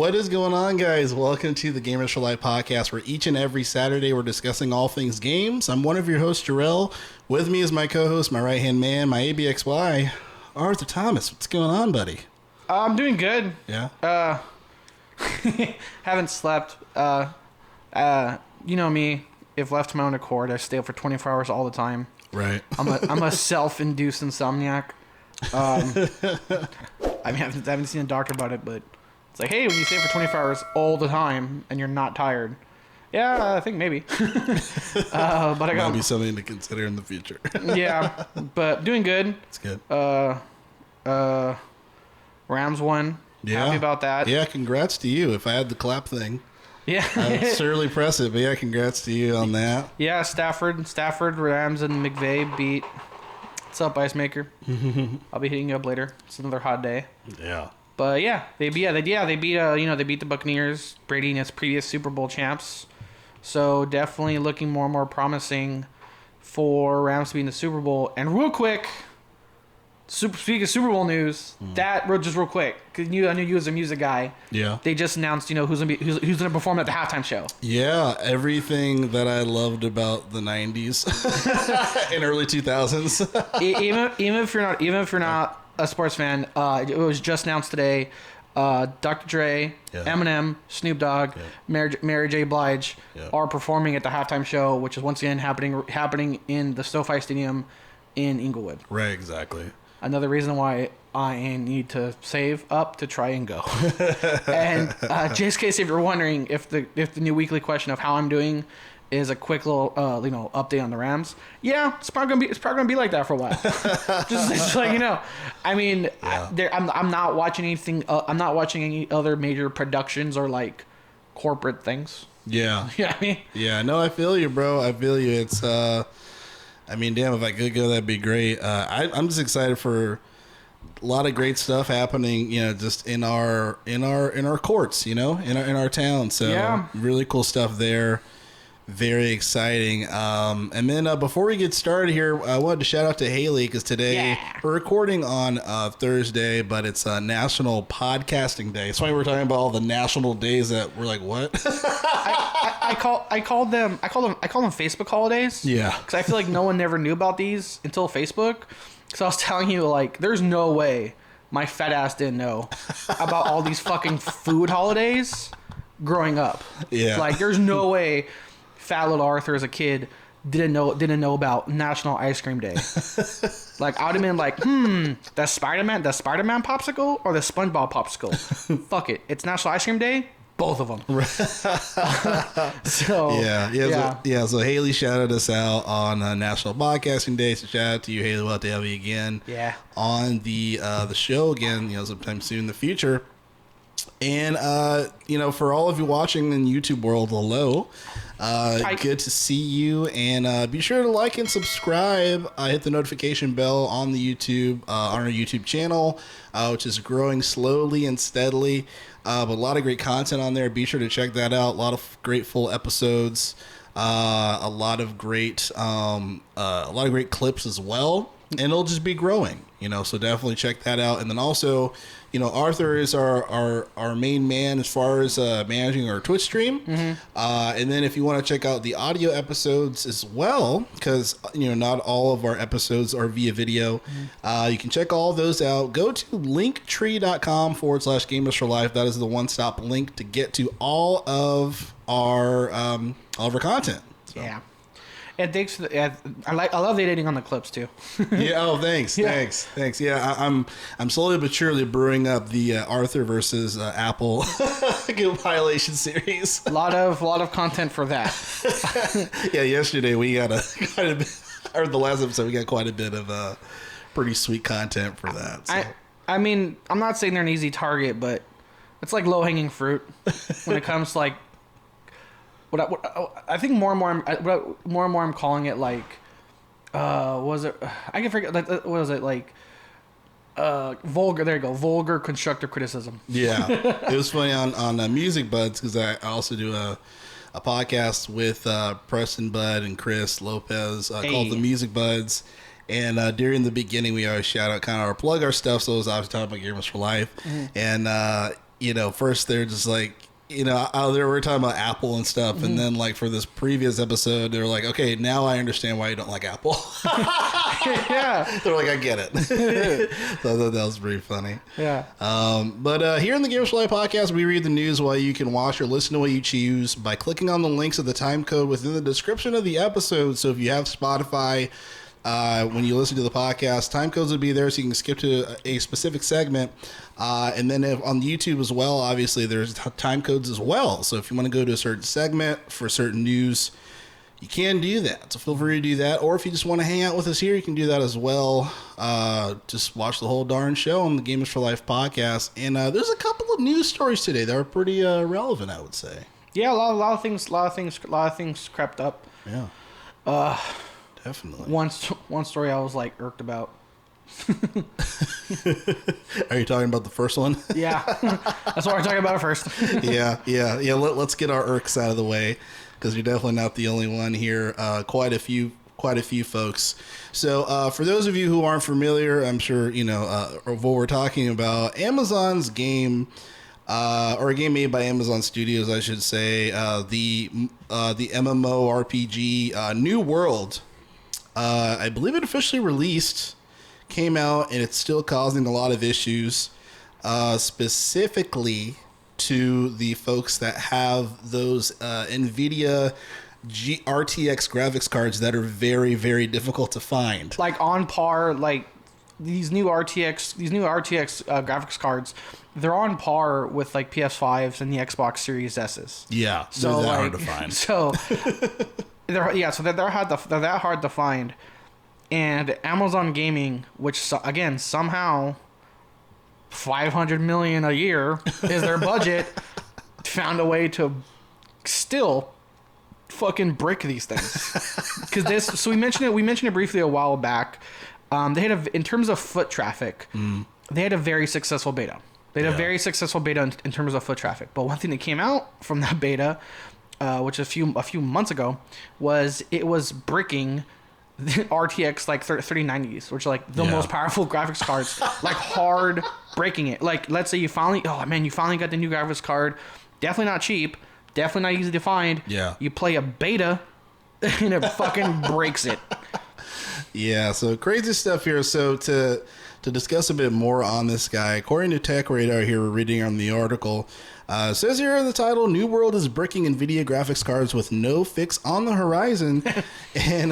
What is going on, guys? Welcome to the Gamers for Life podcast, where each and every Saturday we're discussing all things games. I'm one of your hosts, Jarrell. With me is my co-host, my right-hand man, my ABXY, Arthur Thomas. What's going on, buddy? I'm doing good. Yeah? Haven't slept. You know me. If left to my own accord, I stay up for 24 hours all the time. Right. I'm a self-induced insomniac. I haven't seen a doctor about it, but it's like, hey, when you stay up for 24 hours all the time and you're not tired, yeah, I think maybe. But I got might be something to consider in the future. Yeah, but doing good. It's good. Rams won. Yeah. Happy about that. Yeah, congrats to you. If I had the clap thing, yeah, I'd certainly press it. But yeah, congrats to you on that. Yeah, Stafford, Rams, and McVay beat. What's up, Ice Maker? I'll be hitting you up later. It's another hot day. Yeah. But yeah, they beat the Buccaneers, Brady and his previous Super Bowl champs. So definitely looking more and more promising for Rams to be in the Super Bowl. And real quick, speaking of Super Bowl news, just real quick, because I knew you was a music guy. Yeah. They just announced, who's gonna perform at the halftime show. Yeah, everything that I loved about the '90s and early 2000s. even if you're not a sports fan, it was just announced today. Dr. Dre, Eminem, Snoop Dogg, Mary J. Blige are performing at the halftime show, which is once again happening in the SoFi Stadium in Inglewood. Right, exactly. Another reason why I need to save up to try and go. And just in case if you're wondering if the new weekly question of how I'm doing is a quick little update on the Rams. Yeah, it's probably gonna be like that for a while. just so you know. I mean, I'm not watching anything. I'm not watching any other major productions or like corporate things. Yeah. You know what I mean? Yeah. No, I feel you, bro. I feel you. It's I mean, damn, if I could go, that'd be great. I'm just excited for a lot of great stuff happening, just in our courts, in our town. So really cool stuff there. Very exciting. And then before we get started here, I wanted to shout out to Haley because today we're recording on Thursday, but it's National Podcasting Day. That's why we're talking about all the national days that we're like, what? I call them Facebook holidays. Yeah. Because I feel like no one never knew about these until Facebook. Because I was telling you, like, there's no way my fat ass didn't know about all these fucking food holidays growing up. Yeah. Like, there's no way fat little Arthur as a kid didn't know about National Ice Cream Day. Like, I would have been like, the Spider-Man popsicle or the SpongeBob popsicle? Fuck it. It's National Ice Cream Day. Both of them. So Haley shouted us out on National Podcasting Day. So shout out to you, Haley. We'll have to have you again. Yeah. On the show again, sometime soon in the future. And for all of you watching in YouTube world, hello. Good to see you, and be sure to like and subscribe. Hit the notification bell on the YouTube on our YouTube channel, which is growing slowly and steadily. But a lot of great content on there. Be sure to check that out. A lot of great full episodes. A lot of great clips as well. And it'll just be growing, so definitely check that out. And then also, Arthur is our main man as far as managing our Twitch stream. Mm-hmm. And then if you want to check out the audio episodes as well, because, not all of our episodes are via video, you can check all those out. Go to linktree.com/Gamers for Life. That is the one-stop link to get to all of our content. So. Yeah. And thanks for I love the editing on the clips too. Yeah. Oh, thanks. Yeah, I'm slowly but surely brewing up the Arthur versus Apple violation series. A lot of content for that. Yeah. Yesterday we got quite a bit, or the last episode we got quite a bit of pretty sweet content for that. So. I mean, I'm not saying they're an easy target, but it's like low hanging fruit when it comes to like. I think more and more I'm calling it like, was it? I can forget. Like, what was it like? Vulgar. There you go. Vulgar constructive criticism. Yeah, it was funny on Music Buds because I also do a podcast with Preston Bud and Chris Lopez called The Music Buds. And during the beginning, we always shout out, kind of plug our stuff. So it was obviously talking about Gamers for Life. Mm-hmm. And first they're just like, they were talking about Apple and stuff, and then like for this previous episode, they were like, okay, now I understand why you don't like Apple. Yeah, they're like, I get it. So I thought that was pretty funny. Yeah. But here in the Gamers for Life podcast, we read the news while you can watch or listen to what you choose by clicking on the links of the time code within the description of the episode. So if you have Spotify, when you listen to the podcast, time codes will be there so you can skip to a specific segment. And then on YouTube as well, obviously there's time codes as well. So if you want to go to a certain segment for certain news, you can do that. So feel free to do that. Or if you just want to hang out with us here, you can do that as well. Just watch the whole darn show on the Gamers for Life podcast. And there's a couple of news stories today that are pretty relevant, I would say. Yeah, a lot of things crept up. Yeah. Definitely. One story I was like irked about. Are you talking about the first one? Yeah, that's what we're talking about first. Yeah. Let's get our irks out of the way, because you're definitely not the only one here. Quite a few folks. So for those of you who aren't familiar, I'm sure of what we're talking about. Amazon's game, or a game made by Amazon Studios, I should say. The MMORPG New World. I believe it officially released. Came out, and it's still causing a lot of issues, specifically to the folks that have those NVIDIA RTX graphics cards that are very, very difficult to find. Like on par, like these new RTX graphics cards, they're on par with like PS5s and the Xbox Series S's. Yeah, so they're that hard to find. So they're that hard to find. And Amazon Gaming, which again somehow $500 million a year is their budget, found a way to still fucking brick these things. Because so we mentioned it briefly a while back. They had in terms of foot traffic, they had a very successful beta. They had a very successful beta in terms of foot traffic. But one thing that came out from that beta, which a few months ago, was it was bricking the RTX like 3090s, which are like the most powerful graphics cards, like hard breaking it. Like, let's say you finally got the new graphics card, definitely not cheap, definitely not easy to find. Yeah. You play a beta and it fucking breaks it. Yeah, so crazy stuff here. So to discuss a bit more on this guy, according to Tech Radar here, we're reading on the article, says here in the title, New World is bricking NVIDIA graphics cards with no fix on the horizon. And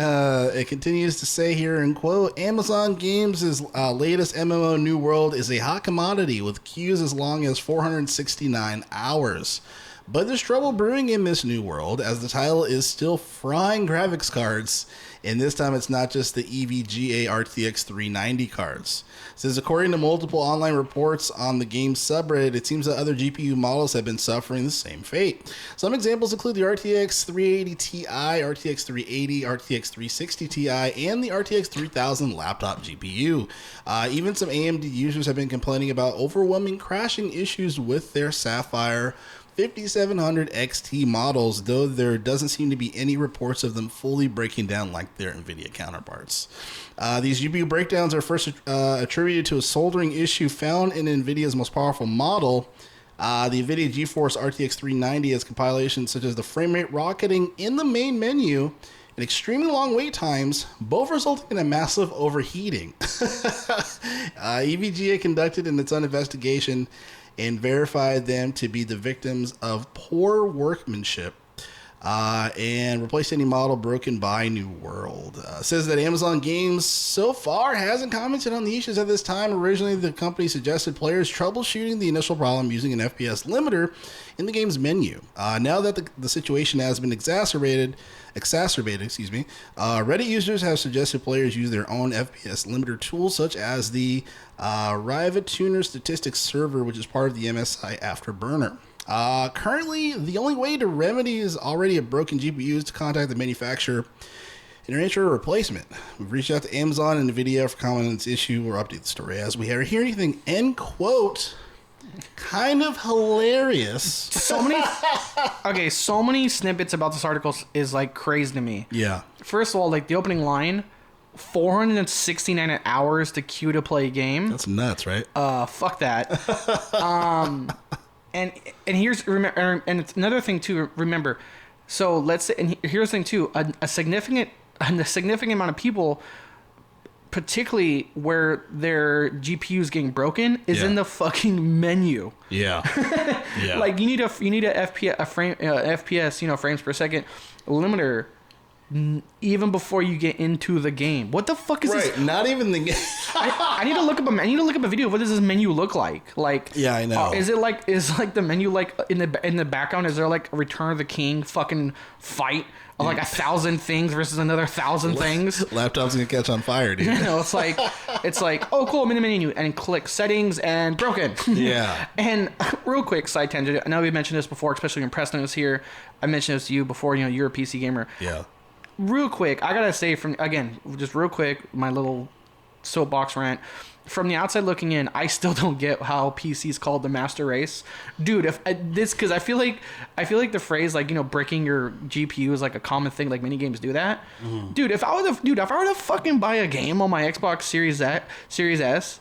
it continues to say here in quote, Amazon Games' latest MMO New World is a hot commodity with queues as long as 469 hours. But there's trouble brewing in this New World, as the title is still frying graphics cards, and this time it's not just the EVGA RTX 390 cards. It says, according to multiple online reports on the game's subreddit, it seems that other GPU models have been suffering the same fate. Some examples include the RTX 380 Ti, RTX 380, RTX 360 Ti, and the RTX 3000 laptop GPU. Even some AMD users have been complaining about overwhelming crashing issues with their Sapphire 5700 XT models, though there doesn't seem to be any reports of them fully breaking down like their NVIDIA counterparts. These GPU breakdowns are first attributed to a soldering issue found in NVIDIA's most powerful model. The NVIDIA GeForce RTX 390 has compilations such as the frame rate rocketing in the main menu and extremely long wait times, both resulting in a massive overheating. EVGA conducted in its own investigation and verified them to be the victims of poor workmanship and replaced any model broken by New World. Says that Amazon Games so far hasn't commented on the issues at this time. Originally, the company suggested players troubleshooting the initial problem using an FPS limiter in the game's menu. Now that the situation has been exacerbated, Reddit users have suggested players use their own FPS limiter tools, such as the Riva Tuner Statistics server, which is part of the MSI Afterburner. Currently, the only way to remedy is already a broken GPU is to contact the manufacturer and arrange for a replacement. We've reached out to Amazon and NVIDIA for comment on this issue or update the story as we hear anything. End quote. Kind of hilarious. So many snippets about this article is like crazy to me. Yeah. First of all, like the opening line, 469 hours to queue to play a game. That's nuts, right? Fuck that. and here's remember, and it's another thing to remember. So let's say, and here's the thing too, a significant amount of people, particularly where their GPU is getting broken, is in the fucking menu. Yeah. Yeah. Like you need a FPS, frames per second limiter even before you get into the game. What the fuck is this? Right, not even the game. I need to look up a video. What does this menu look like? Like, yeah, I know. Is the menu like in the background? Is there like a Return of the King fucking fight of like 1,000 things versus another 1,000 things? Laptop's gonna catch on fire, dude. It's like oh cool, menu and click settings and broken. Yeah. And real quick side tangent. I know we mentioned this before, especially when Preston was here. I mentioned this to you before. You're a PC gamer. Yeah. Real quick, I gotta say just real quick, my little soapbox rant. From the outside looking in, I still don't get how PC is called the master race, dude. Because I feel like the phrase like breaking your GPU is like a common thing, like many games do that. Mm-hmm. Dude, if I were to fucking buy a game on my Xbox Series S,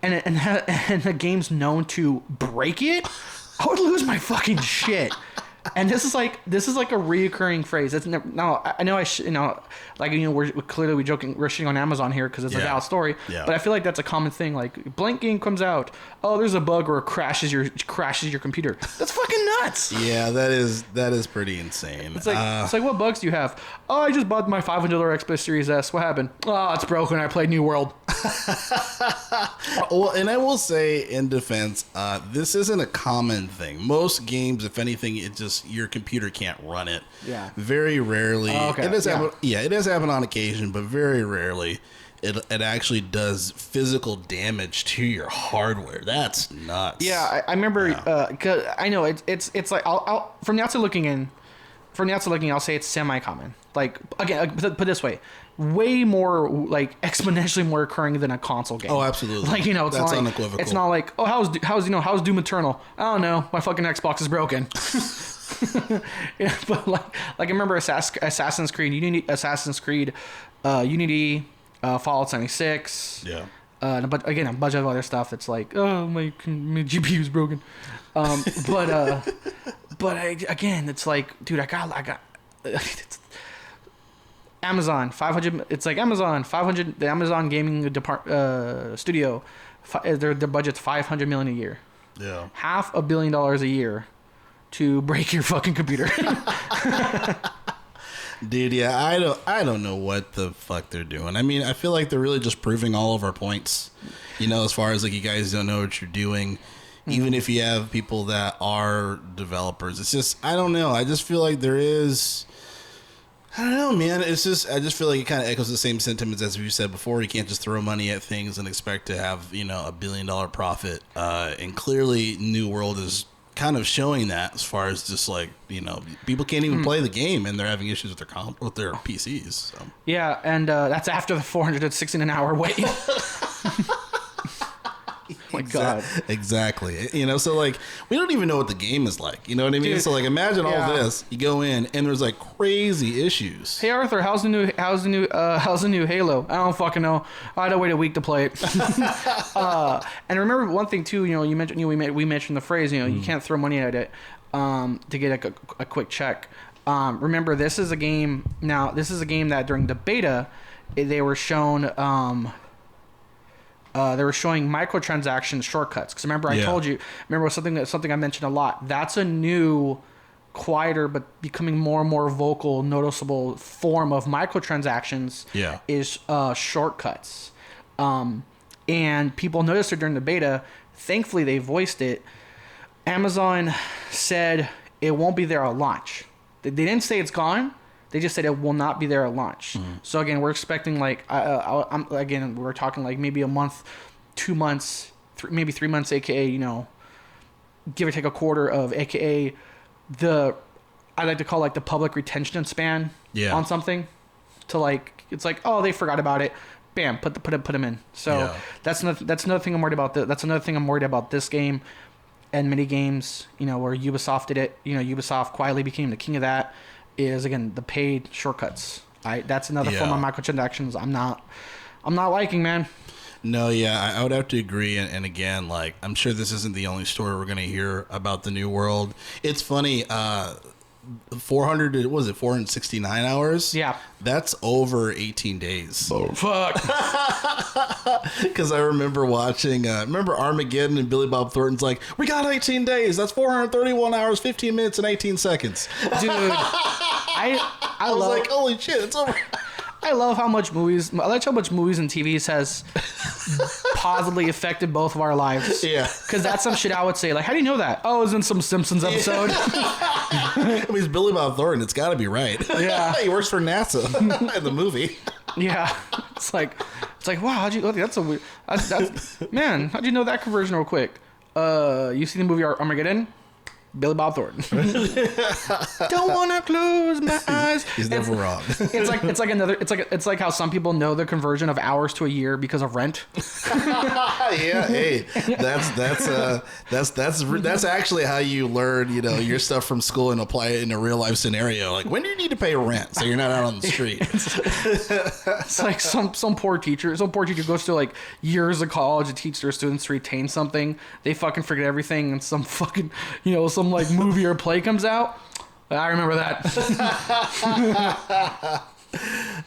and the game's known to break it, I would lose my fucking shit. And this is like a reoccurring phrase. It's never, no, I know we're clearly joking. We're shitting on Amazon here because it's a valid story. Yeah. But I feel like that's a common thing. Like blank game comes out, oh, there's a bug or it crashes your computer. That's fucking nuts. Yeah, that is pretty insane. It's like what bugs do you have? Oh, I just bought my $500 Xbox Series S. What happened? Oh, it's broken. I played New World. Well, and I will say in defense, this isn't a common thing. Most games, if anything, it just your computer can't run it. Yeah. Very rarely. Oh, okay. It does happen on occasion, but very rarely it actually does physical damage to your hardware. That's nuts. Yeah, I remember. Yeah. 'Cause I know it's like I'll from the outside looking in. From the outside looking, I'll say it's semi-common. Like again, put it this way. Way more, like exponentially more occurring than a console game. Oh, absolutely. Like it's that's not unequivocal. It's not like how's Doom Eternal? I don't know. My fucking Xbox is broken. Yeah, but like I remember Assassin's Creed Unity, Fallout 76. Yeah. But again, a bunch of other stuff. It's like, oh, my GPU is broken. But again, it's like, dude, I got. It's Amazon 500. It's like Amazon 500. The Amazon gaming studio, their budget's $500 million a year. Yeah. $500 million a year to break your fucking computer. Dude, yeah, I don't know what the fuck they're doing. I mean, I feel like they're really just proving all of our points. As far as like you guys don't know what you're doing. Even if you have people that are developers, it's just I don't know. I just feel like there is. I don't know, man. I just feel like it kind of echoes the same sentiments as we said before. You can't just throw money at things and expect to have $1 billion profit. And clearly, New World is kind of showing that as far as just like people can't even play the game and they're having issues with their PCs. So. Yeah, and that's after the 416 an hour wait. Oh my God. Exactly. So like we don't even know what the game is like. You know what I mean? Dude, so like imagine all this. You go in and there's like crazy issues. Hey Arthur, how's the new Halo? I don't fucking know. I had to wait a week to play it. And remember one thing too. You mentioned we mentioned the phrase. You can't throw money at it to get a quick check. Remember this is a game. Now this is a game that during the beta they were shown. They were showing microtransaction shortcuts. Because remember, I told you. Remember, something I mentioned a lot. That's a new, quieter but becoming more and more vocal, noticeable form of microtransactions. Yeah. Is shortcuts, and people noticed it during the beta. Thankfully, they voiced it. Amazon said it won't be there at launch. They didn't say it's gone. They just said it will not be there at launch. So again, we're expecting like we're talking like maybe a month, 2 months, maybe 3 months, aka give or take a quarter of, aka I like to call like the public retention span on something. To like it's like they forgot about it, bam, put them in. So that's another thing I'm worried about. That's another thing I'm worried about this game, and many games where Ubisoft did it. Ubisoft quietly became the king of that. Is again the paid shortcuts. That's another form of microtransactions I'm not liking, man. No, yeah, I would have to agree. And again, like, I'm sure this isn't the only story we're going to hear about the new world. It's funny. 469 hours? Yeah. That's over 18 days. Oh, fuck. Because I remember watching, remember Armageddon and Billy Bob Thornton's like, we got 18 days. That's 431 hours, 15 minutes, and 18 seconds. Dude, I was love, like, holy shit, it's over. I love how much movies and TVs has positively affected both of our lives. Yeah. Because that's some shit I would say. Like, how do you know that? Oh, it was in some Simpsons episode. I mean, it's Billy Bob Thornton. It's got to be right. Yeah. He works for NASA in the movie. Yeah. It's like, wow, how'd you, that's a weird, man, how'd you know that conversion real quick? You seen the movie Armageddon? Billy Bob Thornton. Don't wanna close my eyes. He's never wrong. It's like how some people know the conversion of hours to a year because of Rent. Yeah, hey, that's actually how you learn, your stuff from school and apply it in a real life scenario. Like, when do you need to pay rent so you're not out on the street? It's like some poor teacher goes to like years of college to teach their students to retain something. They fucking forget everything, and some fucking some like movie or play comes out. I remember that.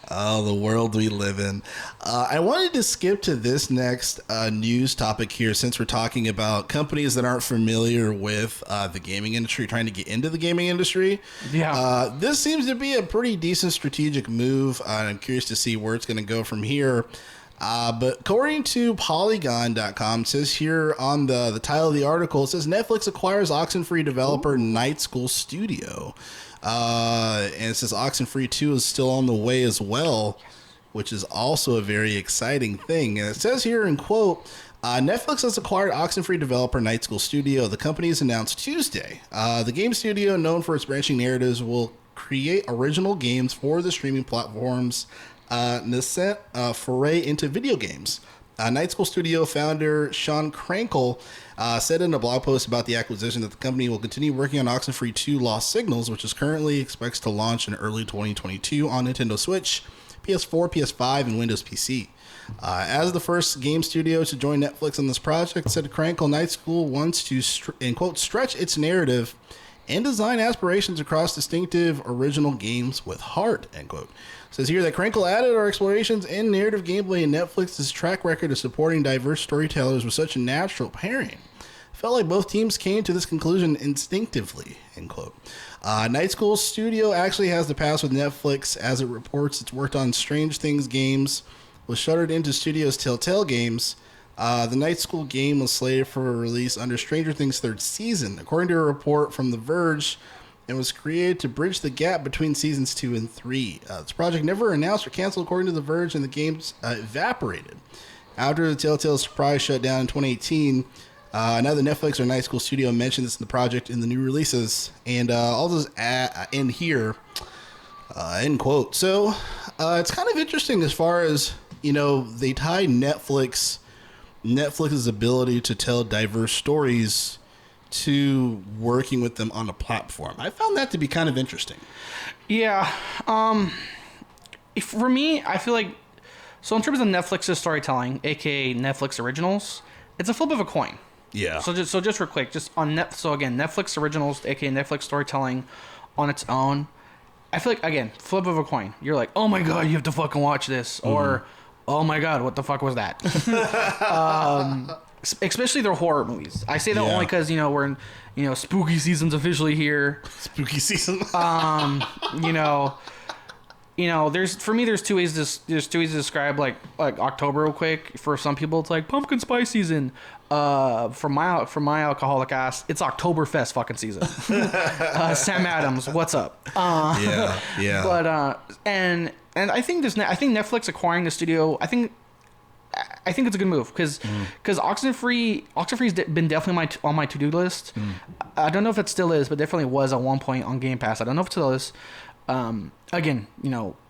Oh, the world we live in. I wanted to skip to this next news topic here, since we're talking about companies that aren't familiar with the gaming industry, trying to get into the gaming industry. Yeah. This seems to be a pretty decent strategic move. I'm curious to see where it's going to go from here. But according to Polygon.com, it says here on the title of the article, it says Netflix acquires Oxenfree developer Night School Studio. And it says Oxenfree 2 is still on the way as well, which is also a very exciting thing. And it says here in quote, Netflix has acquired Oxenfree developer Night School Studio. The company is announced Tuesday. The game studio, known for its branching narratives, will create original games for the streaming platforms Nascent foray into video games. Night School Studio founder Sean Krankel said in a blog post about the acquisition that the company will continue working on Oxenfree 2 Lost Signals, which is currently expects to launch in early 2022 on Nintendo Switch, PS4, PS5, and Windows PC. As the first game studio to join Netflix on this project, said Krankel, Night School wants to, in quote, stretch its narrative and design aspirations across distinctive original games with heart, end quote. Says here that Krankel added our explorations in narrative gameplay and Netflix's track record of supporting diverse storytellers with such a natural pairing. Felt like both teams came to this conclusion instinctively, end quote. Night School Studio actually has the past with Netflix, as it reports it's worked on Strange Things games, was shuttered into Studio's Telltale Games. The Night School game was slated for release under Stranger Things' third season, according to a report from The Verge, and was created to bridge the gap between seasons 2 and 3. This project never announced or canceled, according to The Verge, and the games evaporated. After the Telltale surprise shutdown in 2018, neither Netflix or Night School Studio mentioned this in the project in the new releases, and all those end here, end quote. So it's kind of interesting as far as, they tie Netflix's ability to tell diverse stories to working with them on a platform. I found that to be kind of interesting. Yeah. For me, I feel like, so in terms of Netflix's storytelling, aka Netflix originals, it's a flip of a coin. Yeah. So just real quick, just on so again, Netflix originals, aka Netflix storytelling on its own, I feel like, again, flip of a coin. You're like, oh my god, you have to fucking watch this, or oh my god, what the fuck was that? Especially their horror movies. I say that only because we're in spooky season's officially here. Spooky season. There's two ways to describe like October real quick. For some people, it's like pumpkin spice season. For my alcoholic ass, it's Oktoberfest fucking season. Sam Adams, what's up? Yeah. But and I think Netflix acquiring the studio, I think it's a good move because Oxenfree's been definitely on my to-do list. I don't know if it still is, but definitely was at one point on Game Pass. I don't know if it still is. Again,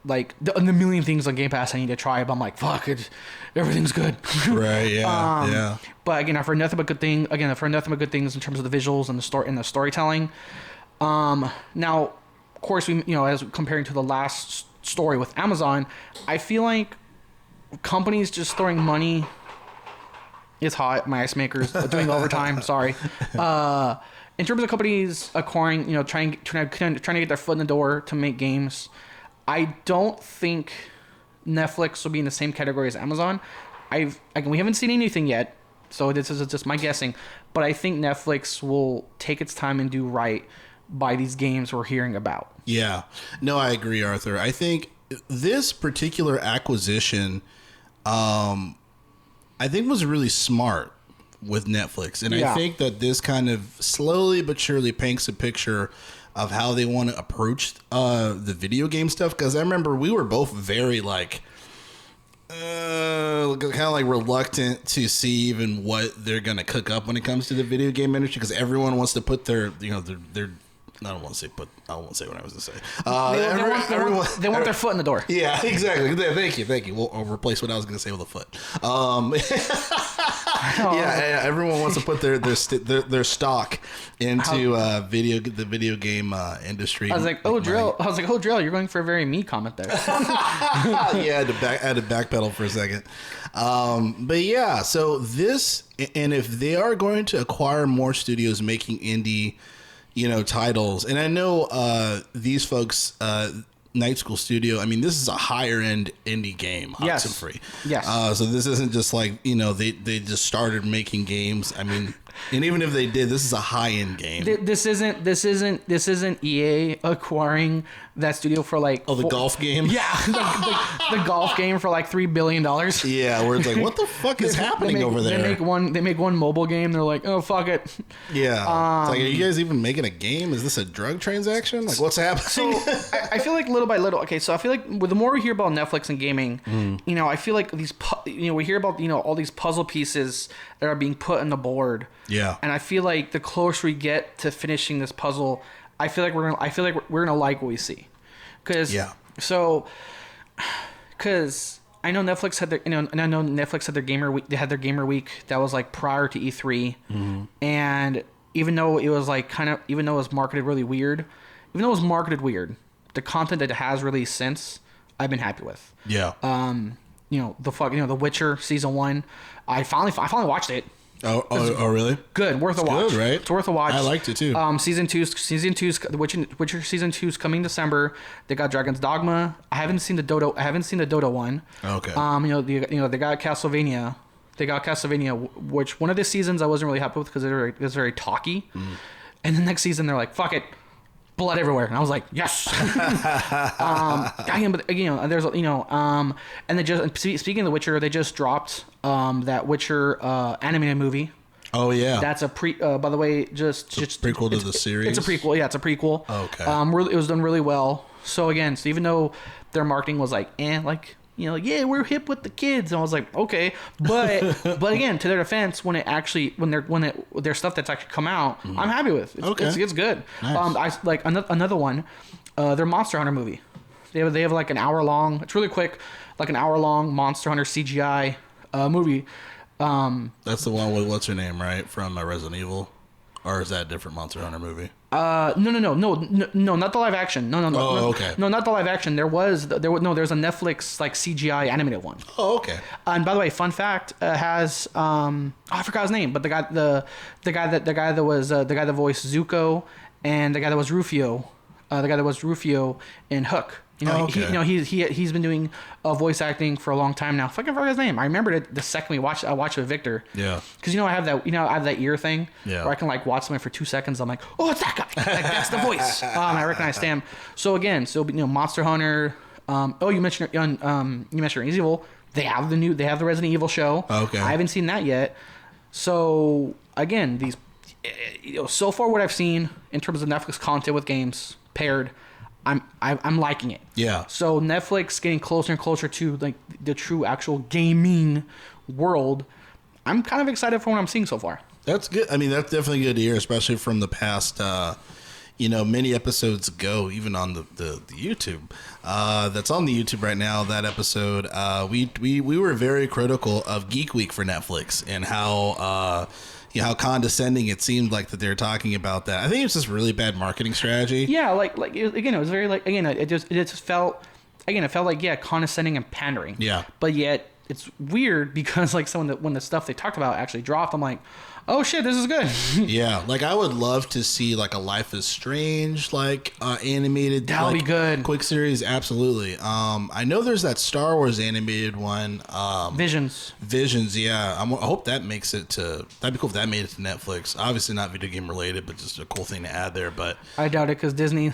like the million things on Game Pass I need to try, but I'm like, fuck it, everything's good. Right? Yeah. But again, I've heard nothing but good things. Again, I've heard nothing but good things in terms of the visuals and the storytelling. Now, of course, as comparing to the last story with Amazon, I feel like companies just throwing money It's hot. My ice maker's doing overtime. Sorry. In terms of companies acquiring, trying to get their foot in the door to make games, I don't think Netflix will be in the same category as Amazon. We haven't seen anything yet, so this is just my guessing. But I think Netflix will take its time and do right by these games we're hearing about. Yeah. No, I agree, Arthur. I think this particular acquisition, I think was really smart with Netflix. And I think that this kind of slowly but surely paints a picture of how they want to approach the video game stuff. Because I remember we were both very kind of like reluctant to see even what they're going to cook up when it comes to the video game industry. Because everyone wants to put their I don't want to say, but I won't say what I was going to say. They want their foot in the door. Yeah, exactly. Thank you. I'll replace what I was going to say with a foot. Yeah, everyone wants to put their stock into the video game industry. I was like, Drill, you're going for a very me comment there. Yeah, I had to backpedal for a second. But yeah, so this, and if they are going to acquire more studios making indie titles. And I know these folks, Night School Studio, I mean, this is a higher end indie game, Oxenfree. Yes. So this isn't just like, they just started making games. I mean, and even if they did, this is a high end game. This isn't EA acquiring that studio for the golf game? Yeah, the golf game for like $3 billion. Yeah, where it's like, what the fuck is happening over there? They make one mobile game. They're like, oh fuck it. Yeah, it's like, are you guys even making a game? Is this a drug transaction? Like, what's happening? So I feel like little by little. Okay, so I feel like the more we hear about Netflix and gaming, I feel like we hear about all these puzzle pieces that are being put on the board. Yeah, and I feel like the closer we get to finishing this puzzle, I feel like we're gonna like what we see, because I know Netflix had their gamer week. They had their gamer week that was like prior to E3, and even though it was even though it was marketed weird, the content that it has released since, I've been happy with. Yeah. The Witcher season 1, I finally watched it. Oh, really? Good, worth a watch. Good, right? It's worth a watch. I liked it too. Season 2's the Witcher season 2's coming December. They got Dragon's Dogma. I haven't seen the Dota one. Okay. They got Castlevania. Which one of the seasons I wasn't really happy with because it was very talky. And the next season they're like, fuck it, blood everywhere, and I was like, yes. There's and they just, speaking of The Witcher, they just dropped that Witcher animated movie. Oh yeah, that's a by the way, just prequel to the series. It's a prequel. Yeah, it's a prequel. Okay. It was done really well. So even though their marketing was yeah, we're hip with the kids, and I was like, okay, but again, to their defense, when their stuff that's actually come out, I'm happy with. It's good. Nice. Another one, their Monster Hunter movie. They have like an hour long. It's really quick, like an hour long Monster Hunter CGI movie. That's the one with what's her name, right, from Resident Evil, or is that a different Monster Hunter movie? No, not the live action. No. Okay. No, not the live action. There's a Netflix CGI animated one. Oh, okay. And by the way, fun fact, has I forgot his name, but the guy that voiced Zuko, and the guy that was Rufio in Hook. He's been doing voice acting for a long time now. Fucking forgot his name. I remembered it the second I watched it with Victor. Yeah. Because I have that ear thing. Yeah. Where I can watch something for 2 seconds. I'm like, oh, it's that guy. That's the voice. I recognize him. So again, Monster Hunter. You mentioned Resident Evil. They have the Resident Evil show. Okay. I haven't seen that yet. So again, these so far what I've seen in terms of Netflix content with games paired, I'm liking it. Yeah. So Netflix getting closer and closer to the true actual gaming world. I'm kind of excited for what I'm seeing so far. That's good. I mean, that's definitely good to hear, especially from the past, many episodes ago, even on the YouTube. That's on the YouTube right now. That episode, we were very critical of Geek Week for Netflix and how condescending it seemed like that they were talking about that. I think it's just really bad marketing strategy. Yeah, it was very it just felt, it felt like condescending and pandering. Yeah. But yet it's weird because like when the stuff they talked about actually dropped, I'm like, oh shit, this is good. Yeah, like I would love to see like a Life is Strange like animated. That'll like, be good. Quick series, absolutely. I know there's that Star Wars animated one. Visions. Yeah. I hope that makes it to. That'd be cool if that made it to Netflix. Obviously not video game related, but just a cool thing to add there. But I doubt it because Disney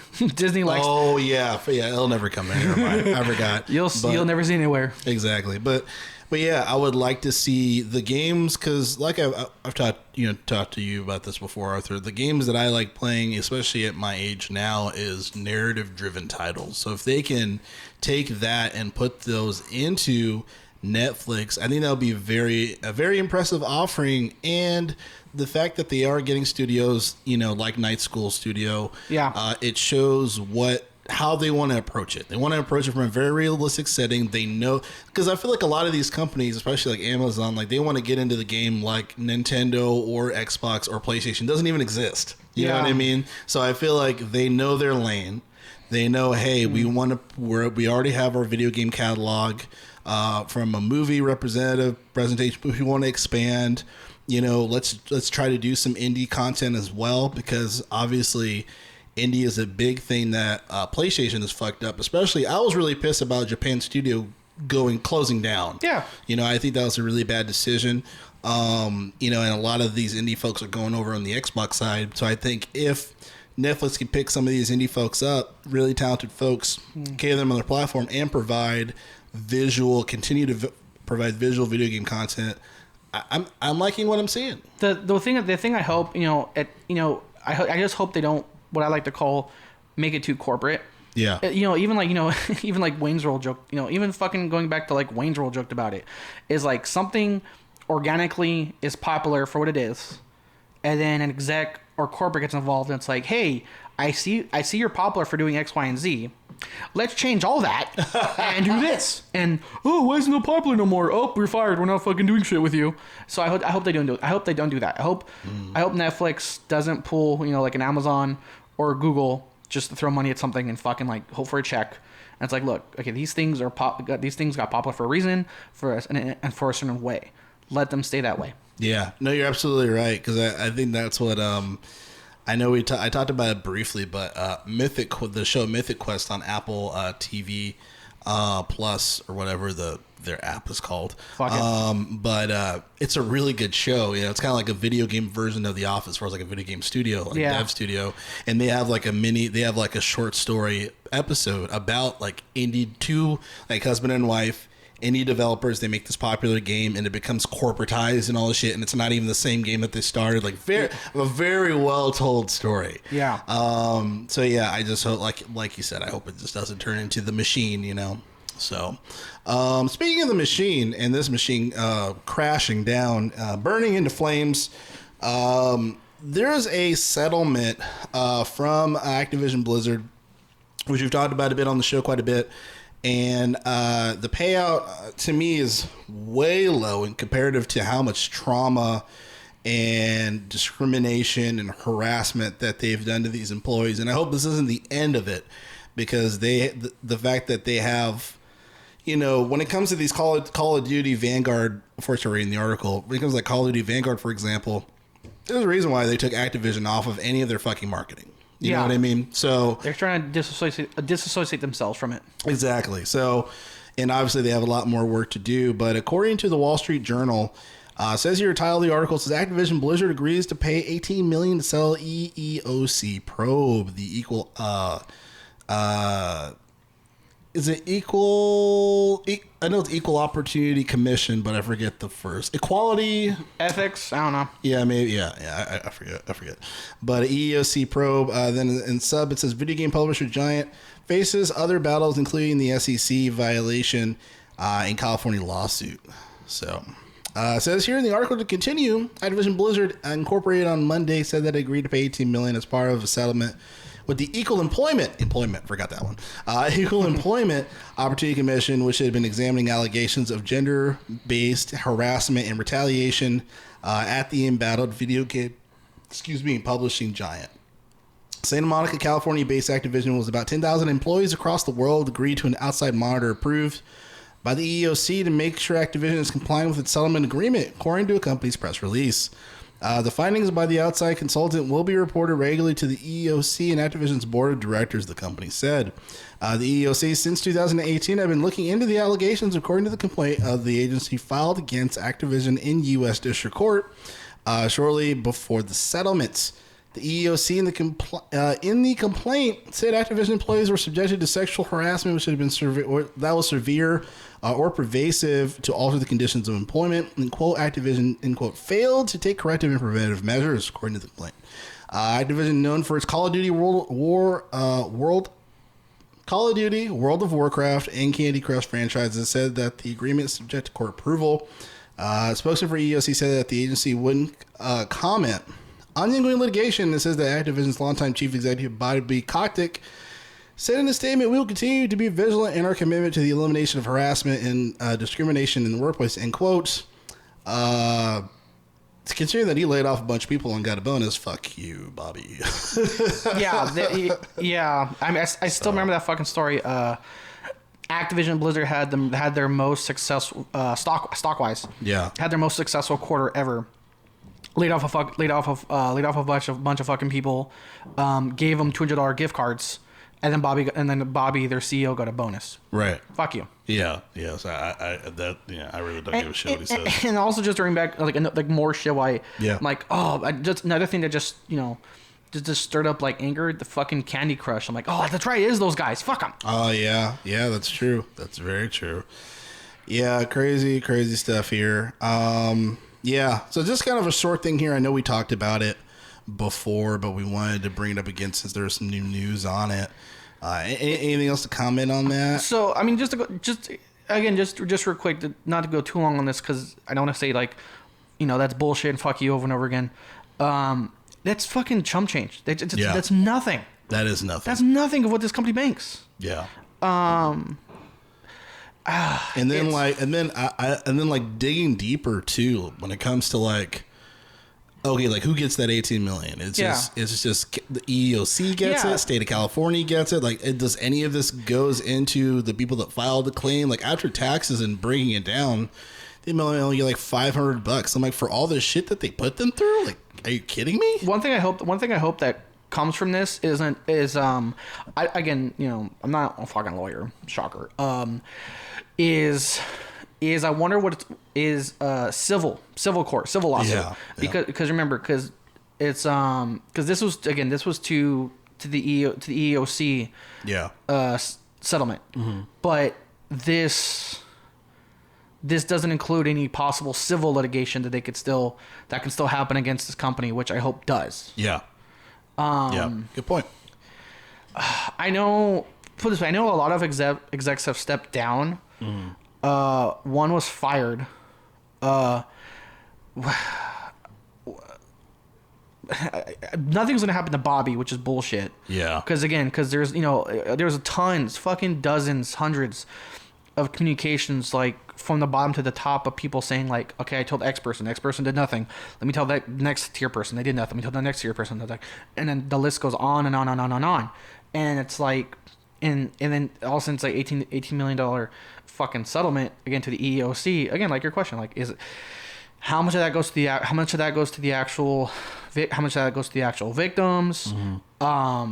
likes. Oh yeah, it'll never come in here. I forgot. You'll never see anywhere. Exactly, but yeah, I would like to see the games because, like I've talked to you about this before, Arthur. The games that I like playing, especially at my age now, is narrative-driven titles. So if they can take that and put those into Netflix, I think that'll be a very impressive offering. And the fact that they are getting studios, like Night School Studio, it shows how they want to approach it. They want to approach it from a very realistic setting. They know, because I feel like a lot of these companies, especially like Amazon, like they want to get into the game like Nintendo or Xbox or PlayStation doesn't even exist. You know what I mean? So I feel like they know their lane. They know, hey, we already have our video game catalog from a movie representative presentation. If we want to expand, let's try to do some indie content as well, because obviously indie is a big thing that PlayStation has fucked up. Especially, I was really pissed about Japan Studio closing down. Yeah. I think that was a really bad decision. And a lot of these indie folks are going over on the Xbox side. So I think if Netflix can pick some of these indie folks up, really talented folks, cater them on their platform, and continue to provide visual video game content, I'm liking what I'm seeing. The thing I hope, I just hope they don't, what I like to call, make it too corporate. Yeah. Even like Wayne's World joke, even fucking going back to like Wayne's World joked about it, is like something organically is popular for what it is, and then an exec or corporate gets involved and it's like, hey, I see you're popular for doing X, Y, and Z. Let's change all that and do this. And why isn't it popular no more? Oh, we're fired. We're not fucking doing shit with you. So I hope they don't do it. I hope they don't do that. I hope Netflix doesn't pull like an Amazon or Google just to throw money at something and fucking like hope for a check. And it's like, look, okay, these things got popular for a reason, and for a certain way. Let them stay that way. Yeah, no, you're absolutely right, because I think that's what I know. I talked about it briefly, but the show Mythic Quest on Apple TV Plus or whatever their app is called. But it's a really good show. It's kind of like a video game version of The Office, as far as like a video game studio, like dev studio, and they have like a short story episode about like two like husband and wife indie developers. They make this popular game and it becomes corporatized and all this shit, and it's not even the same game that they started. Like a very well told story. Yeah. So yeah, I just hope, like you said, I hope it just doesn't turn into The Machine. So speaking of The Machine, and this machine crashing down, burning into flames, there's a settlement from Activision Blizzard, which we've talked about a bit on the show quite a bit. And the payout to me is way low in comparative to how much trauma and discrimination and harassment that they've done to these employees. And I hope this isn't the end of it, because the fact that they have, when it comes to these Call of Duty Vanguard, unfortunately in the article, when it comes to like Call of Duty Vanguard, for example, there's a reason why they took Activision off of any of their fucking marketing. You know what I mean? So they're trying to disassociate themselves from it. Exactly. So, and obviously they have a lot more work to do. But according to the Wall Street Journal, says here, title of the article says Activision Blizzard agrees to pay $18 million to sell EEOC Probe, the equal. Is it equal? I know it's Equal Opportunity Commission, but I forget the first. Equality Ethics. I don't know. Yeah, maybe. Yeah. I forget. But EEOC Probe. Then in sub it says video game publisher Giant faces other battles, including the SEC violation in California lawsuit. So. It says here in the article to continue, Activision Blizzard Incorporated on Monday said that it agreed to pay $18 million as part of a settlement with the Equal Employment Opportunity Commission, which had been examining allegations of gender-based harassment and retaliation at the embattled video game, publishing giant. Santa Monica, California-based Activision was about 10,000 employees across the world agreed to an outside monitor approved by the EEOC to make sure Activision is complying with its settlement agreement, according to a company's press release. The findings by the outside consultant will be reported regularly to the EEOC and Activision's board of directors, the company said. The EEOC, since 2018, have been looking into the allegations, according to the complaint of the agency filed against Activision in U.S. District Court shortly before the settlements. The EEOC in the complaint said Activision employees were subjected to sexual harassment, which had been severe or pervasive to alter the conditions of employment. And quote, Activision, end quote, failed to take corrective and preventive measures, according to the complaint. Activision, known for its Call of Duty, World of Warcraft, and Candy Crush franchises, said that the agreement is subject to court approval. Spokesman for EEOC said that the agency wouldn't comment on the ongoing litigation. It says that Activision's longtime chief executive, Bobby Kotick, said in a statement, "We will continue to be vigilant in our commitment to the elimination of harassment and discrimination in the workplace," end quote. Considering that he laid off a bunch of people and got a bonus, fuck you, Bobby. Yeah. I mean, I still remember that fucking story. Activision Blizzard had their most successful stock-wise. Yeah, had their most successful quarter ever. Laid off a bunch of fucking people. Gave them $200 gift cards. And then Bobby, their CEO, got a bonus. Right. Fuck you. Yeah. Yes. I really don't give a shit what he says. And also just to bring back like more shit. Why? Yeah. I'm like, just another thing that just stirred up like anger. The fucking Candy Crush. I'm like, oh, that's right. It is those guys. Fuck them. Oh yeah. That's true. That's very true. Yeah. Crazy stuff here. Yeah. So just kind of a short thing here. I know we talked about it before, but we wanted to bring it up again since there's some new news on it. Anything else to comment on that? So, I mean, just real quick, not to go too long on this, because I don't want to say like, that's bullshit and fuck you over and over again. That's fucking chump change. That's nothing. That is nothing. That's nothing of what this company makes. Yeah. And then digging deeper too when it comes to like, okay, like who gets that 18 million? It's just the EEOC gets it, state of California gets it. Like, does any of this goes into the people that filed the claim? Like after taxes and bringing it down, they might only get like $500. I'm like, for all the shit that they put them through. Like, are you kidding me? One thing I hope that comes from this is I'm not a fucking lawyer. Shocker. Is I wonder what it is civil lawsuit. Yeah. Because remember, because it's because this was to the EEOC settlement. Mm-hmm. But this doesn't include any possible civil litigation that can still happen against this company, which I hope does. Yeah. Good point. I know. Put it this way, I know a lot of execs have stepped down. Mm. One was fired. Nothing's gonna happen to Bobby, which is bullshit. Yeah. Because there's there's tons, fucking dozens, hundreds of communications like from the bottom to the top of people saying like, okay, I told X person did nothing. Let me tell that next tier person they did nothing. Let me tell the next tier person nothing. And then the list goes on and on and on and on. And it's like, and then all of a sudden it's like $18 million fucking settlement again to the EEOC. Again, like your question, like is it how much of that goes to the actual victims? Mm-hmm. Are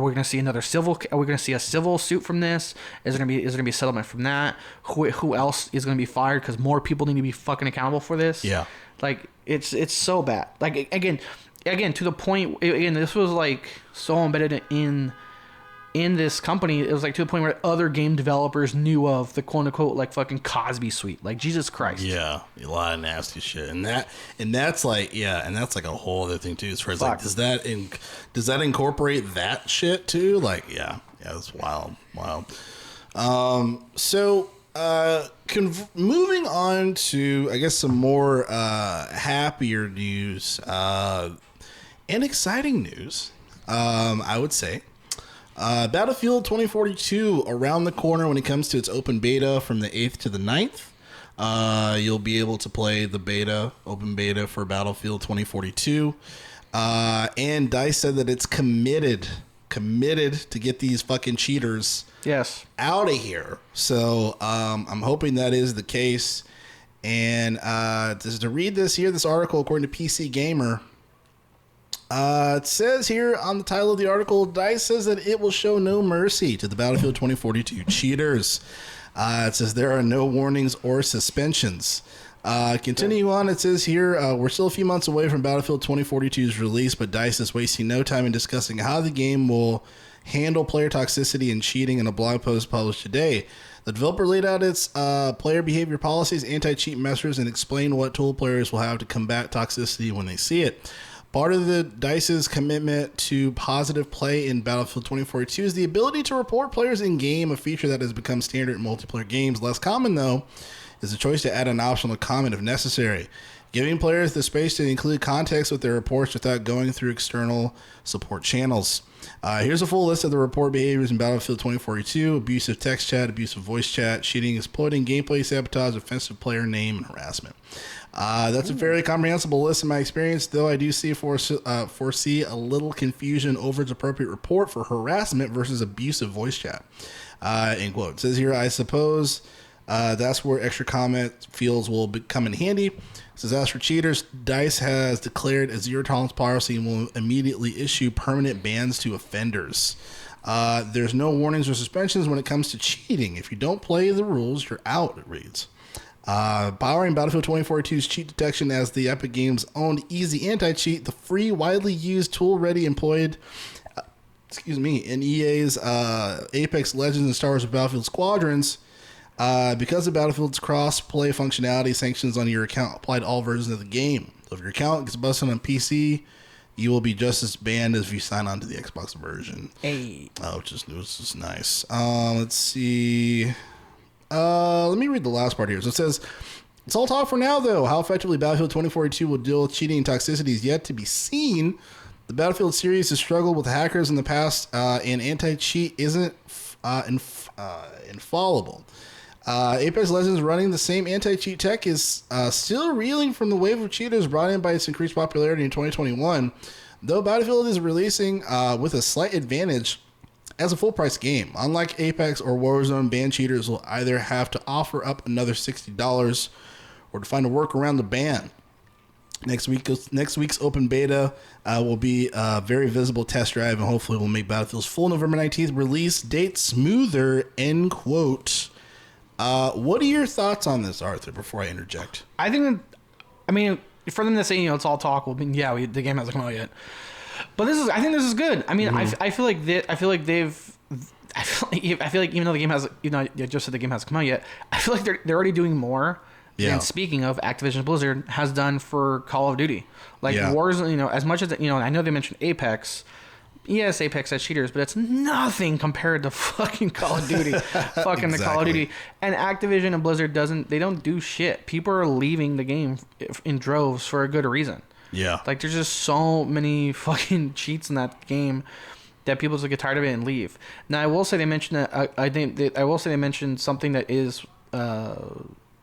we going to see another civil? Are we going to see a civil suit from this? Is there going to be a settlement from that? Who else is going to be fired because more people need to be fucking accountable for this? Yeah, like it's so bad. Like again to the point. Again, this was like so embedded in this company. It was like to the point where other game developers knew of the quote unquote like fucking Cosby suite. Like Jesus Christ. Yeah, a lot of nasty shit, and that's like a whole other thing too. As far as like, does that incorporate that shit too? Like, yeah, it's wild. Moving on to, I guess, some more happier news and exciting news. I would say. Battlefield 2042 around the corner when it comes to its open beta from the 8th to the 9th. You'll be able to play the open beta for Battlefield 2042. And DICE said that it's committed committed to get these fucking cheaters out of here. So I'm hoping that is the case. And just to read this article, according to PC Gamer, it says here on the title of the article, DICE says that it will show no mercy to the Battlefield 2042 cheaters. It says there are no warnings or suspensions. Continuing on, it says here, we're still a few months away from Battlefield 2042's release, but DICE is wasting no time in discussing how the game will handle player toxicity and cheating in a blog post published today. The developer laid out its player behavior policies, anti-cheat measures, and explained what tool players will have to combat toxicity when they see it. Part of the DICE's commitment to positive play in Battlefield 2042 is the ability to report players in-game, a feature that has become standard in multiplayer games. Less common, though, is the choice to add an optional comment if necessary, giving players the space to include context with their reports without going through external support channels. Here's a full list of the report behaviors in Battlefield 2042: abusive text chat, abusive voice chat, cheating, exploiting, gameplay sabotage, offensive player name, and harassment. That's a very comprehensible list in my experience, though I do foresee a little confusion over its appropriate report for harassment versus abusive voice chat. End quote. It says here, I suppose that's where extra comment fields will come in handy. It says, as for cheaters, DICE has declared a zero-tolerance policy and will immediately issue permanent bans to offenders. There's no warnings or suspensions when it comes to cheating. If you don't play the rules, you're out, it reads. Powering Battlefield 2042's cheat detection as the Epic Games' own Easy Anti-Cheat, the free, widely used tool already employed in EA's Apex Legends and Star Wars Battlefield Squadrons. Because of Battlefield's cross-play functionality, sanctions on your account apply to all versions of the game. So if your account gets busted on PC, you will be just as banned as if you sign on to the Xbox version. Hey. Which is nice. Let's see. Let me read the last part here. So it says, it's all talk for now, though. How effectively Battlefield 2042 will deal with cheating and toxicity is yet to be seen. The Battlefield series has struggled with hackers in the past, and anti-cheat isn't infallible. Apex Legends, running the same anti-cheat tech, is still reeling from the wave of cheaters brought in by its increased popularity in 2021. Though Battlefield is releasing with a slight advantage as a full-price game. Unlike Apex or Warzone, ban cheaters will either have to offer up another $60 or to find a workaround the ban. Next week's open beta will be a very visible test drive, and hopefully will make Battlefield's full November 19th release date smoother, end quote. What are your thoughts on this, Arthur, before I interject? I mean, for them to say, it's all talk, well, the game hasn't come out yet. But I think this is good. I mean, I feel like even though the game has, just said the game hasn't come out yet, I feel like they're already doing more. Yeah. And speaking of, Activision Blizzard has done for Call of Duty, Warzone. As much as I know they mentioned Apex. Yes, Apex has cheaters, but it's nothing compared to fucking Call of Duty. Fucking the Call of Duty. And Activision and Blizzard don't do shit. People are leaving the game in droves for a good reason. Yeah. Like, there's just so many fucking cheats in that game that people just get tired of it and leave. Now, I will say they mentioned they mentioned something that is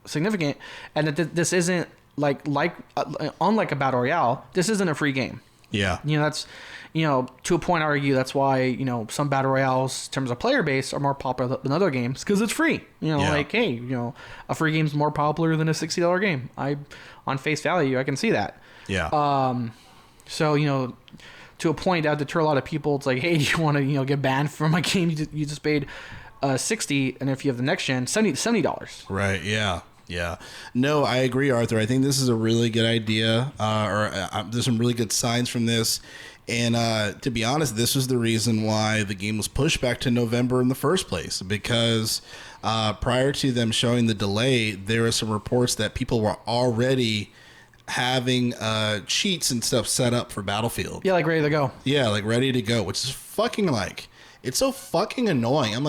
significant, and that this isn't unlike a battle royale. This isn't a free game. Yeah. That's to a point, I argue that's why some battle royales in terms of player base are more popular than other games, because it's free. A free game's more popular than a $60 game. On face value, I can see that. Yeah. So to a point, that would deter a lot of people. It's like, hey, do you want to get banned from my game? You just paid $60, and if you have the next gen, $70. Right. Yeah. Yeah. No, I agree, Arthur. I think this is a really good idea, there's some really good signs from this. And to be honest, this was the reason why the game was pushed back to November in the first place, because prior to them showing the delay, there were some reports that people were already having cheats and stuff set up for Battlefield. Yeah, ready to go. Yeah, ready to go, which is fucking it's so fucking annoying. I'm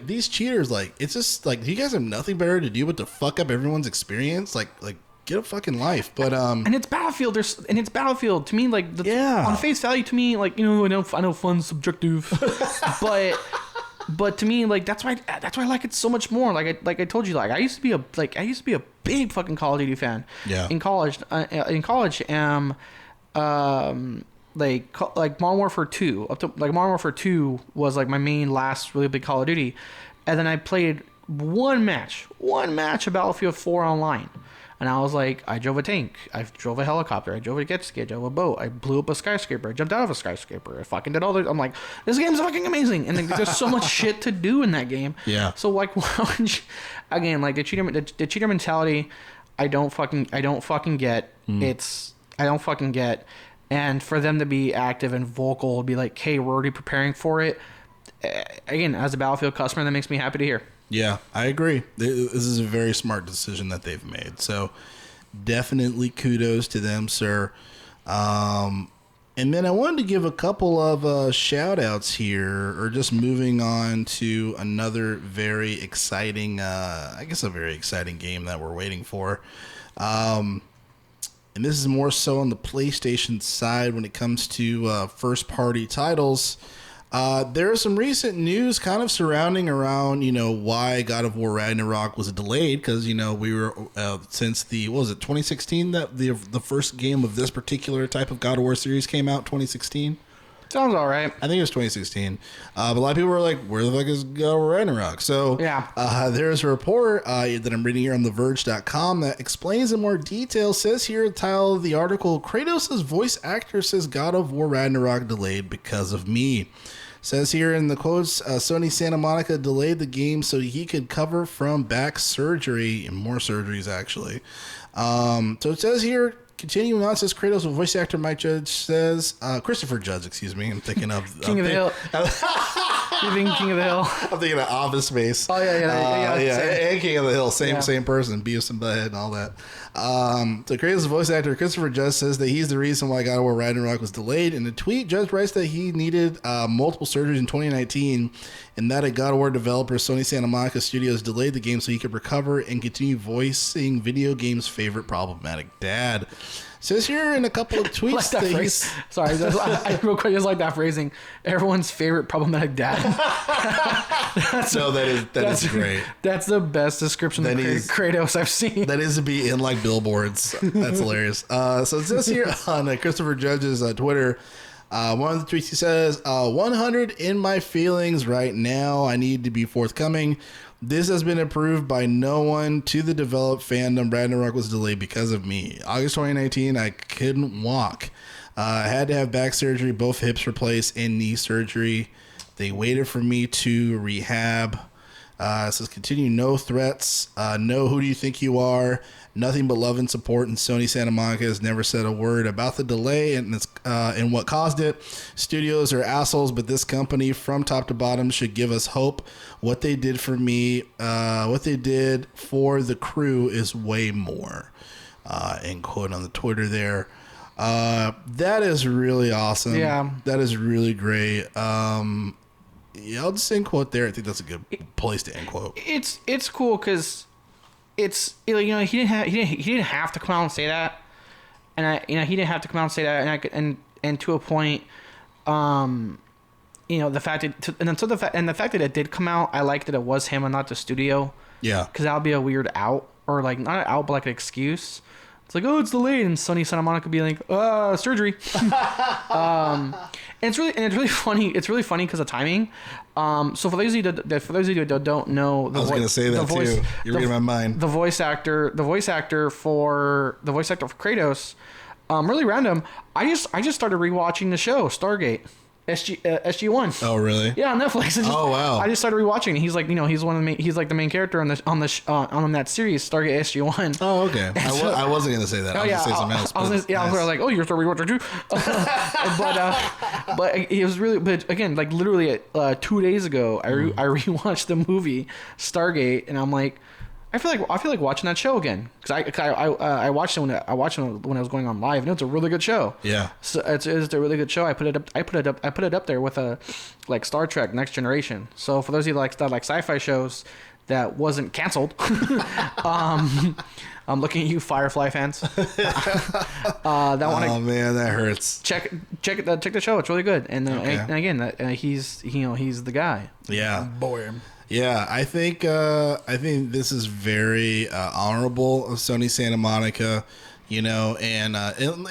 these cheaters, it's just do you guys have nothing better to do but to fuck up everyone's experience? Get a fucking life. But and it's Battlefield. It's Battlefield to me. On face value, to me, I know fun's subjective, but to me, that's why I like it so much more. I told you, I used to be a big fucking Call of Duty fan. Yeah. In college, like Modern Warfare 2 up to like Modern Warfare 2 was like my main last really big Call of Duty, and then I played one match of Battlefield 4 online. And I was like, I drove a tank, I drove a helicopter, I drove a jet ski, I drove a boat, I blew up a skyscraper, I jumped out of a skyscraper, I fucking did all this. I'm like, this game's fucking amazing, and like, there's so much shit to do in that game. Yeah. So like, why would you, again, like the cheater mentality, I don't fucking get. I don't fucking get. And for them to be active and vocal, be like, hey, we're already preparing for it. Again, as a Battlefield customer, that makes me happy to hear. Yeah, I agree. This is a very smart decision that they've made. So definitely kudos to them, sir. And then I wanted to give a couple of shout outs here, or just moving on to another very exciting, I guess a very exciting game that we're waiting for. And this is more so on the PlayStation side when it comes to first party titles. There is some recent news kind of surrounding around, why God of War Ragnarok was delayed, because, we were, since the, what was it, 2016, that the first game of this particular type of God of War series came out, 2016? Sounds all right. I think it was 2016. But a lot of people were like, where the fuck is God of War Ragnarok? So yeah. There's a report that I'm reading here on TheVerge.com that explains in more detail. Says here the title of the article, Kratos' voice actor says God of War Ragnarok delayed because of me. Says here in the quotes, Sony Santa Monica delayed the game so he could cover from back surgery, and more surgeries actually. So it says here, continuing on, says Kratos, voice actor Mike Judge says, Christopher Judge, excuse me. I'm thinking of King of the Hill. You think King of the Hill? I'm thinking of Office Space. Oh yeah. And King of the Hill, same person, Beavis and Butthead and all that. So Kratos' voice actor Christopher Judge says that he's the reason why God of War Ragnarok was delayed. In a tweet, Judge writes that he needed multiple surgeries in 2019, and that a God of War developer, Sony Santa Monica Studios, delayed the game so he could recover and continue voicing video games' favorite problematic dad. Says here in a couple of tweets like that phrase. Sorry, I real quick, just like that phrasing. Everyone's favorite problematic dad. That is great. That's the best description of Kratos I've seen. That is to be in like billboards. That's hilarious. So it says here on Christopher Judge's Twitter, one of the tweets he says, 100 in my feelings right now. I need to be forthcoming. This has been approved by no one to the developed fandom. Ragnarok was delayed because of me. August 2019, I couldn't walk. I had to have back surgery, both hips replaced, and knee surgery. They waited for me to rehab. It says, continue, no threats. No, who do you think you are? Nothing but love and support, and Sony Santa Monica has never said a word about the delay and what caused it. Studios are assholes, but this company from top to bottom should give us hope. What they did for me, what they did for the crew is way more. End quote on the Twitter there. That is really awesome. Yeah. That is really great. Yeah, I'll just end quote there. I think that's a good place to end quote. It's cool because it's, he didn't have to come out and say that, and he didn't have to come out and say that, and to a point, the fact that the fact that it did come out, I like that it was him and not the studio. Yeah, because that would be a weird out, or like not an out but like an excuse. It's like, oh, it's delayed, and Sony Santa Monica be like, surgery. And it's really funny. It's really funny because of timing. So for those of you that don't know, I was going to say that too. You're reading my mind. The voice actor for Kratos, really random. I just started rewatching the show Stargate. SG1. Oh really? Yeah, on Netflix. Oh wow! I just started rewatching. He's like, he's one of the he's like the main character on that series, Stargate SG1. Oh okay. I wasn't gonna say that. I was gonna say something else. I was like, oh, you're a rewatcher too. but it was really. But again, like literally 2 days ago, I rewatched the movie Stargate, and I'm like, I feel like watching that show again because I watched it when I was going on live, and it's a really good show. Yeah, so it's a really good show. I put it up there with like Star Trek Next Generation. So for those of you that like sci-fi shows that wasn't canceled, I'm looking at you, Firefly fans. Oh man, that hurts. Check the show. It's really good. And again, he's the guy. Yeah, boy. Yeah, I think this is very honorable of Sony Santa Monica and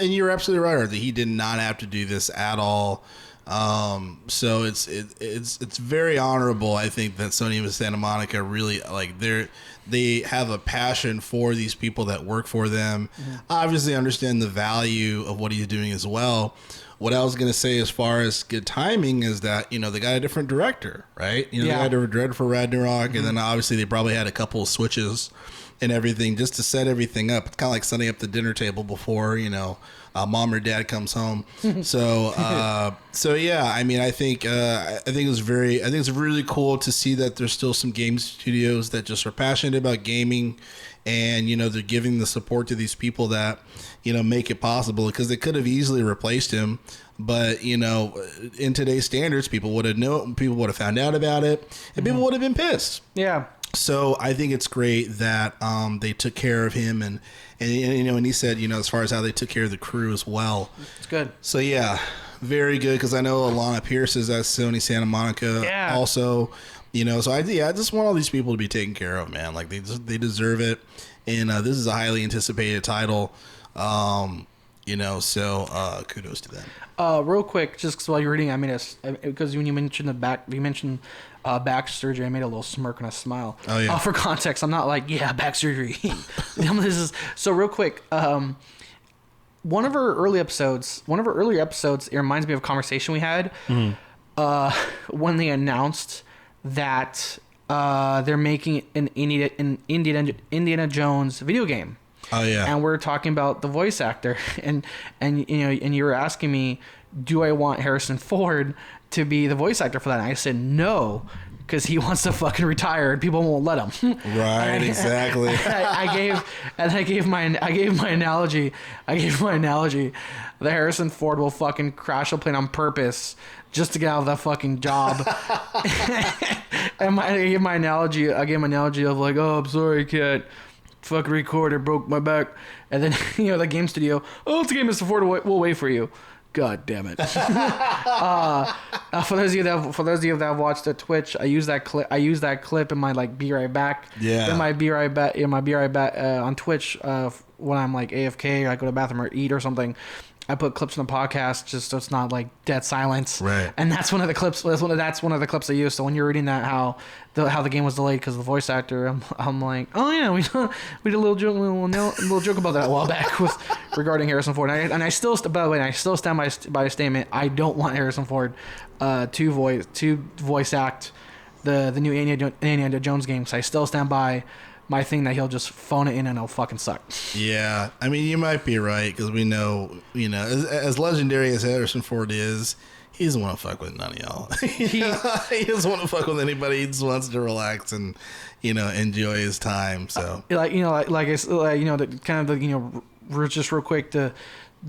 you're absolutely right, Arthur. He did not have to do this at all. So it's very honorable, I think, that Sony and Santa Monica really they have a passion for these people that work for them. Mm-hmm. Obviously understand the value of what he's doing as well. What I was going to say as far as good timing is that, they got a different director, right? They got a different director for Ragnarok, and then obviously they probably had a couple of switches and everything just to set everything up. It's kind of like setting up the dinner table before, mom or dad comes home. So yeah, I mean, I think it's really cool to see that there's still some game studios that just are passionate about gaming, and they're giving the support to these people that make it possible, because they could have easily replaced him, but in today's standards, people would have found out about it, and people would have been pissed. Yeah. So I think it's great that they took care of him, and he said, as far as how they took care of the crew as well. It's good. So yeah, very good, because I know Alana Pierce is at Sony Santa Monica also. So I just want all these people to be taken care of, man. Like they deserve it, and this is a highly anticipated title. So kudos to them. Real quick, just 'cause while you're reading, because when you mentioned back surgery, I made a little smirk and a smile. Oh yeah. For context, I'm not like, back surgery. So real quick. One of our earlier episodes, it reminds me of a conversation we had when they announced that they're making an Indiana Jones video game. Oh yeah. And we're talking about the voice actor, and you were asking me, do I want Harrison Ford to be the voice actor for that? And I said no, because he wants to fucking retire and people won't let him. Right, exactly. I gave my analogy that Harrison Ford will fucking crash a plane on purpose just to get out of that fucking job. And I gave my analogy of like, oh, I'm sorry, I can't fucking record, I broke my back. And then the game studio, it's a game, Mr. Ford, we'll wait for you. God damn it. For those of you that have watched the Twitch, I use that clip in my be right back. Yeah. In my be right back on Twitch, when I'm like AFK or I go to the bathroom or eat or something. I put clips in the podcast just so it's not like dead silence. Right. And that's one of the clips. That's one of the clips I use. So when you're reading that, how the game was delayed because of the voice actor, I'm like, oh yeah, we did a little joke about that a while back regarding Harrison Ford. And I still, by the way, I still stand by a statement. I don't want Harrison Ford to voice act the new Indiana Jones game. So I still stand by my thing that he'll just phone it in and it'll fucking suck. Yeah, I mean, you might be right, because we know, as legendary as Harrison Ford is, he doesn't want to fuck with none of y'all. He doesn't want to fuck with anybody. He just wants to relax and enjoy his time. So just real quick to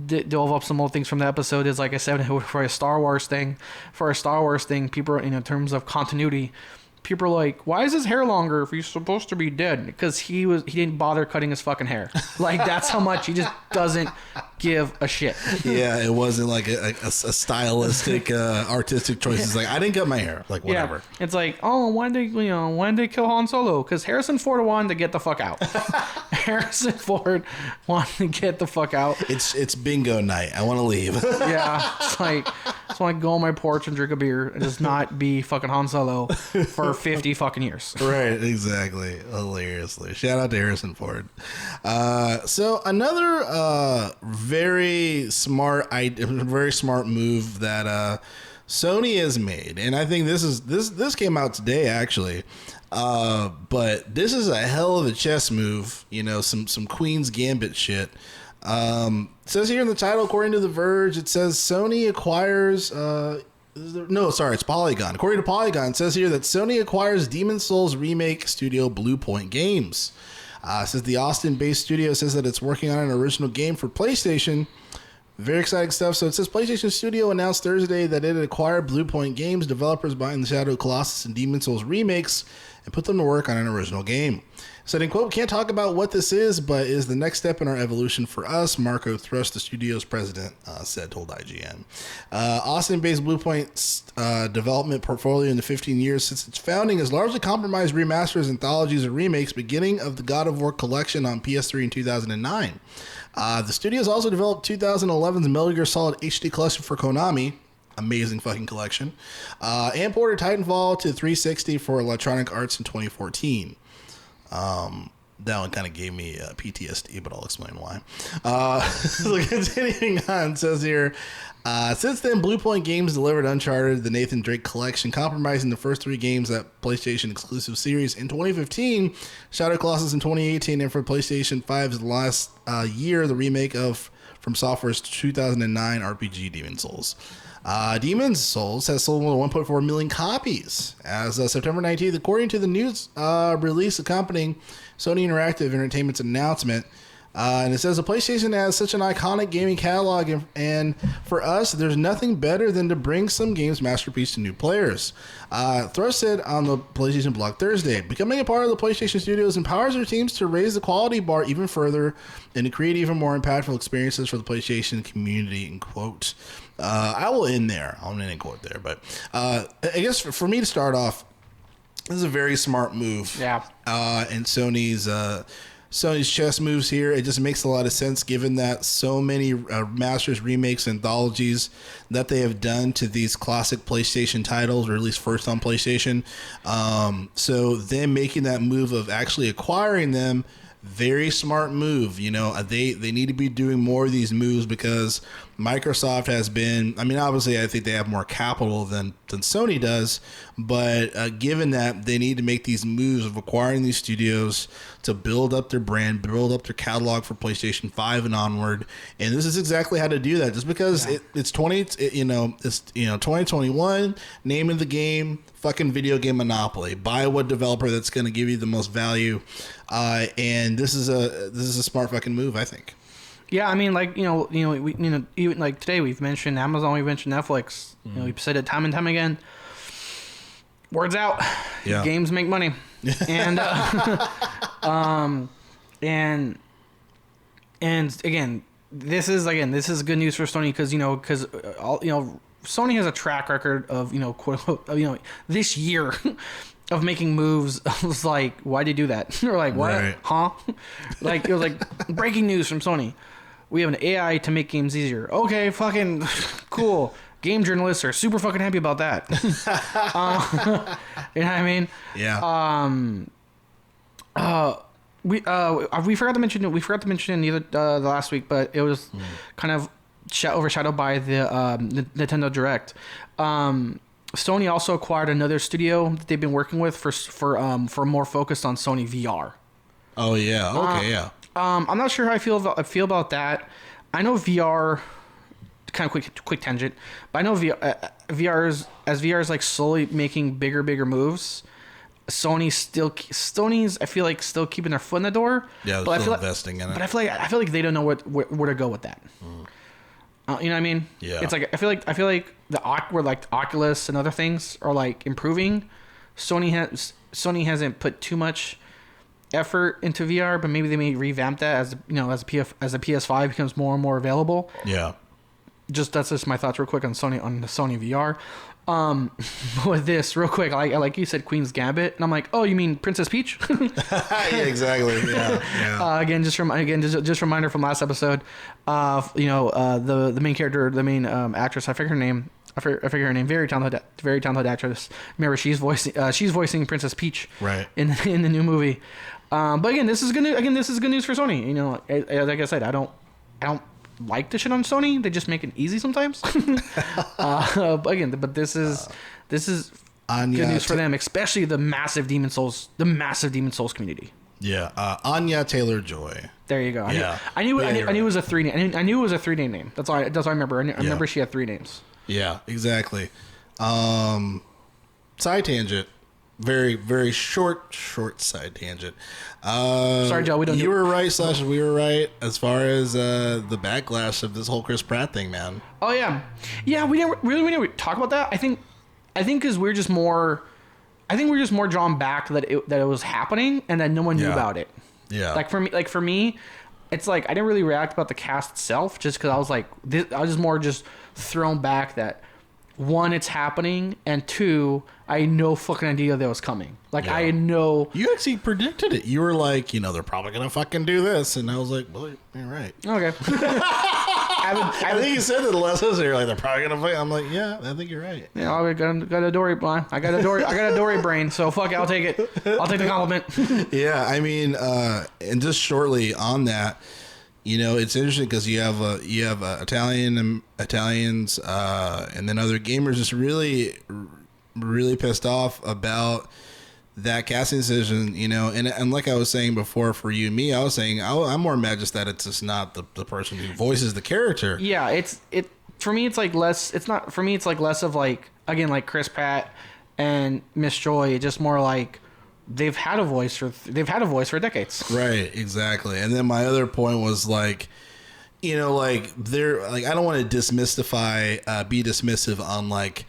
delve up some old things from the episode is, like I said, for a Star Wars thing, people, in terms of continuity, people are like, why is his hair longer if he's supposed to be dead? Because he didn't bother cutting his fucking hair. Like, that's how much he just doesn't give a shit. Yeah, it wasn't like a stylistic, artistic choice. It's like, I didn't cut my hair. Like, whatever. Yeah. It's like, why did they kill Han Solo? Because Harrison Ford wanted to get the fuck out. Harrison Ford wanted to get the fuck out. It's bingo night. I want to leave. Yeah, it's like, I just want to go on my porch and drink a beer and just not be fucking Han Solo for 50 fucking years. Right, exactly. Hilariously. Shout out to Harrison Ford. So another very smart move that Sony has made, and I think this came out today actually. But this is a hell of a chess move, some Queen's Gambit shit. It says here in the title, according to The Verge, it says Sony acquires it's Polygon. According to Polygon, it says here that Sony acquires Demon's Souls remake studio Bluepoint Games. It says the Austin-based studio says that it's working on an original game for PlayStation. Very exciting stuff. So it says PlayStation Studio announced Thursday that it had acquired Bluepoint Games, developers behind the Shadow of Colossus and Demon's Souls remakes, and put them to work on an original game. Said in quote, "Can't talk about what this is, but is the next step in our evolution for us," Marco Thrust, the studio's president, told IGN. Austin-based Bluepoint's development portfolio in the 15 years since its founding has largely comprised remasters, anthologies, and remakes, beginning of the God of War collection on PS3 in 2009. The studio has also developed 2011's Metal Gear Solid HD collection for Konami. Amazing fucking collection. And ported Titanfall to 360 for Electronic Arts in 2014. That one kind of gave me PTSD, but I'll explain why. So continuing on, it says here, since then, Bluepoint Games delivered Uncharted, the Nathan Drake collection, compromising the first 3 games that PlayStation exclusive series in 2015, Shadow Colossus in 2018, and for PlayStation 5's last year, the remake of From Software's 2009 RPG Demon's Souls. Demon's Souls has sold more than 1.4 million copies as of September 19th, according to the news release accompanying Sony Interactive Entertainment's announcement. And it says the PlayStation has such an iconic gaming catalog, and for us, there's nothing better than to bring some games masterpiece to new players. Thrust said on the PlayStation blog Thursday, "Becoming a part of the PlayStation Studios empowers their teams to raise the quality bar even further and to create even more impactful experiences for the PlayStation community," in quote. I will end there. I'll end in quote there. But I guess for me to start off, this is a very smart move. Yeah. And Sony's chess moves here. It just makes a lot of sense given that so many Masters, remakes, anthologies that they have done to these classic PlayStation titles, or at least first on PlayStation. So them making that move of actually acquiring them, very smart move. You know, they need to be doing more of these moves because Microsoft has been, I mean, obviously I think they have more capital than Sony does, but given that, they need to make these moves of acquiring these studios to build up their brand, build up their catalog for PlayStation 5 and onward. And this is exactly how to do that. Just because it's 2021, name of the game, fucking video game monopoly. Buy what developer that's going to give you the most value. And this is a smart fucking move, I think. Yeah, I mean, like, even like today we've mentioned Amazon, we've mentioned Netflix. We've said it time and time again. Words out. Yeah. Games make money. And and again, this is good news for Sony because Sony has a track record of quote this year of making moves. I was like, why'd you do that? Or like, what? Right. Huh? Like, it was like breaking news from Sony. We have an AI to make games easier. Okay, fucking cool. Game journalists are super fucking happy about that. You know what I mean? Yeah. We forgot to mention it the last week, but it was kind of overshadowed by the Nintendo Direct. Sony also acquired another studio that they've been working with for more focused on Sony VR. Oh yeah. Okay. Yeah. I'm not sure how I feel about that. I know VR, kind of quick tangent, but I know VR is like slowly making bigger moves. Sony's I feel like still keeping their foot in the door. Yeah, but still investing in it. But I feel like they don't know where to go with that. You know what I mean? Yeah. It's like I feel like where like Oculus and other things are like improving. Sony hasn't put too much effort into VR, but maybe they may revamp that as as the PS5 becomes more and more available. Yeah. That's just my thoughts real quick on the Sony VR. With this real quick, like you said, Queen's Gambit, and I'm like, oh, you mean Princess Peach? Yeah, exactly. Yeah. Again, just reminder from last episode. The main character, the main actress, I forget her name. Very talented actress. Remember, she's voicing Princess Peach. Right. In the new movie. But again, this is good news for Sony. You know, like I said, I don't like the shit on Sony. They just make it easy sometimes. But this is good news for them, especially the massive Demon Souls community. Yeah. Anya Taylor-Joy. There you go. I knew it was a 3-name. I knew it was a 3-name name. That's all I remember. I remember she had 3 names. Yeah, exactly. Side tangent. Very, very short side tangent. Sorry, Joe. You were right / we were right as far as the backlash of this whole Chris Pratt thing, man. Oh yeah. We didn't really talk about that. I think because we're just more I think we're just more drawn back that it was happening and that no one knew about it. Yeah. Like for me, it's like I didn't really react about the cast itself just because I was like, I was just more just thrown back that one, it's happening, and two, I had no fucking idea that was coming. Like I had no. You actually predicted it. You were like, they're probably gonna fucking do this, and I was like, well, you're right. Okay. I think you said that the last episode. You're like, they're probably gonna fight. I'm like, yeah, I think you're right. Yeah, I got a Dory blind. I got a Dory brain. So fuck it, I'll take it. I'll take the compliment. Yeah, I mean, and just shortly on that, it's interesting because you have Italians, and then other gamers just really, really pissed off about that casting decision, and like I was saying before, for you and me, I was saying I'm more mad just that it's just not the person who voices the character. Yeah, for me it's like less. It's not for me. It's like less of like, again, like Chris Pratt and Miss Joy. It's just more like they've had a voice for decades. Right, exactly. And then my other point was like, like they're like, I don't want to be dismissive on like,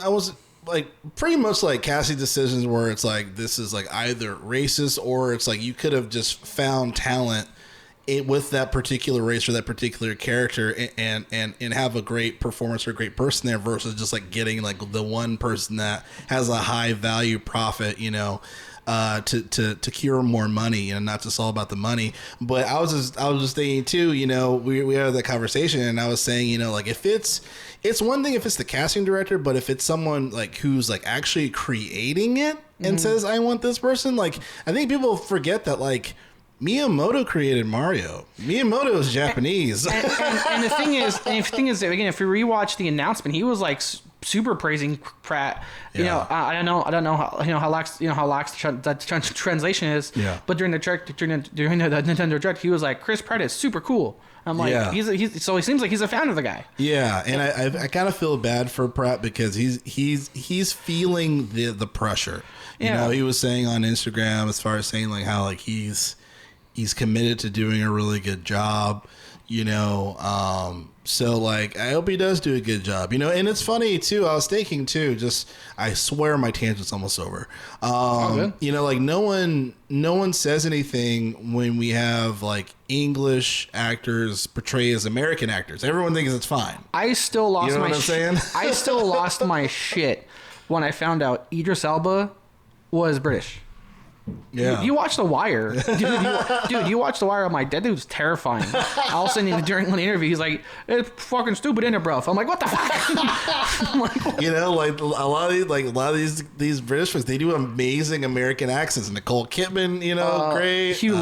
I was like pretty much like casting decisions where it's like this is like either racist or it's like you could have just found talent with that particular race or that particular character and have a great performance or a great person there versus just like getting like the one person that has a high value profit, to cure more money, not just all about the money. But I was just thinking too, we had that conversation and I was saying, like if it's one thing if it's the casting director, but if it's someone like who's like actually creating it and says, I want this person, like I think people forget that like Miyamoto created Mario. Miyamoto is Japanese. And the thing is, again, if we rewatch the announcement, he was like super praising Pratt. I don't know how lax that translation is. Yeah. But during the Nintendo Direct, he was like, Chris Pratt is super cool. I'm like, so he seems like he's a fan of the guy. Yeah, and I kind of feel bad for Pratt because he's feeling the pressure. He was saying on Instagram as far as saying like how like he's committed to doing a really good job, so like I hope he does do a good job, and it's funny too. I was thinking too, just I swear my tangent's almost over. Like no one says anything when we have like English actors portray as American actors. Everyone thinks it's fine. I still lost what I'm saying? I still lost my shit when I found out Idris Elba was British. Yeah, you watch The Wire, dude. You watch The Wire. I'm like, that dude's terrifying. All of a sudden, during one interview, he's like, "It's fucking stupid, isn't it, bro?" I'm like, "What the fuck?" I'm like, like a lot of these British folks, they do amazing American accents. Nicole Kidman, great. Hugh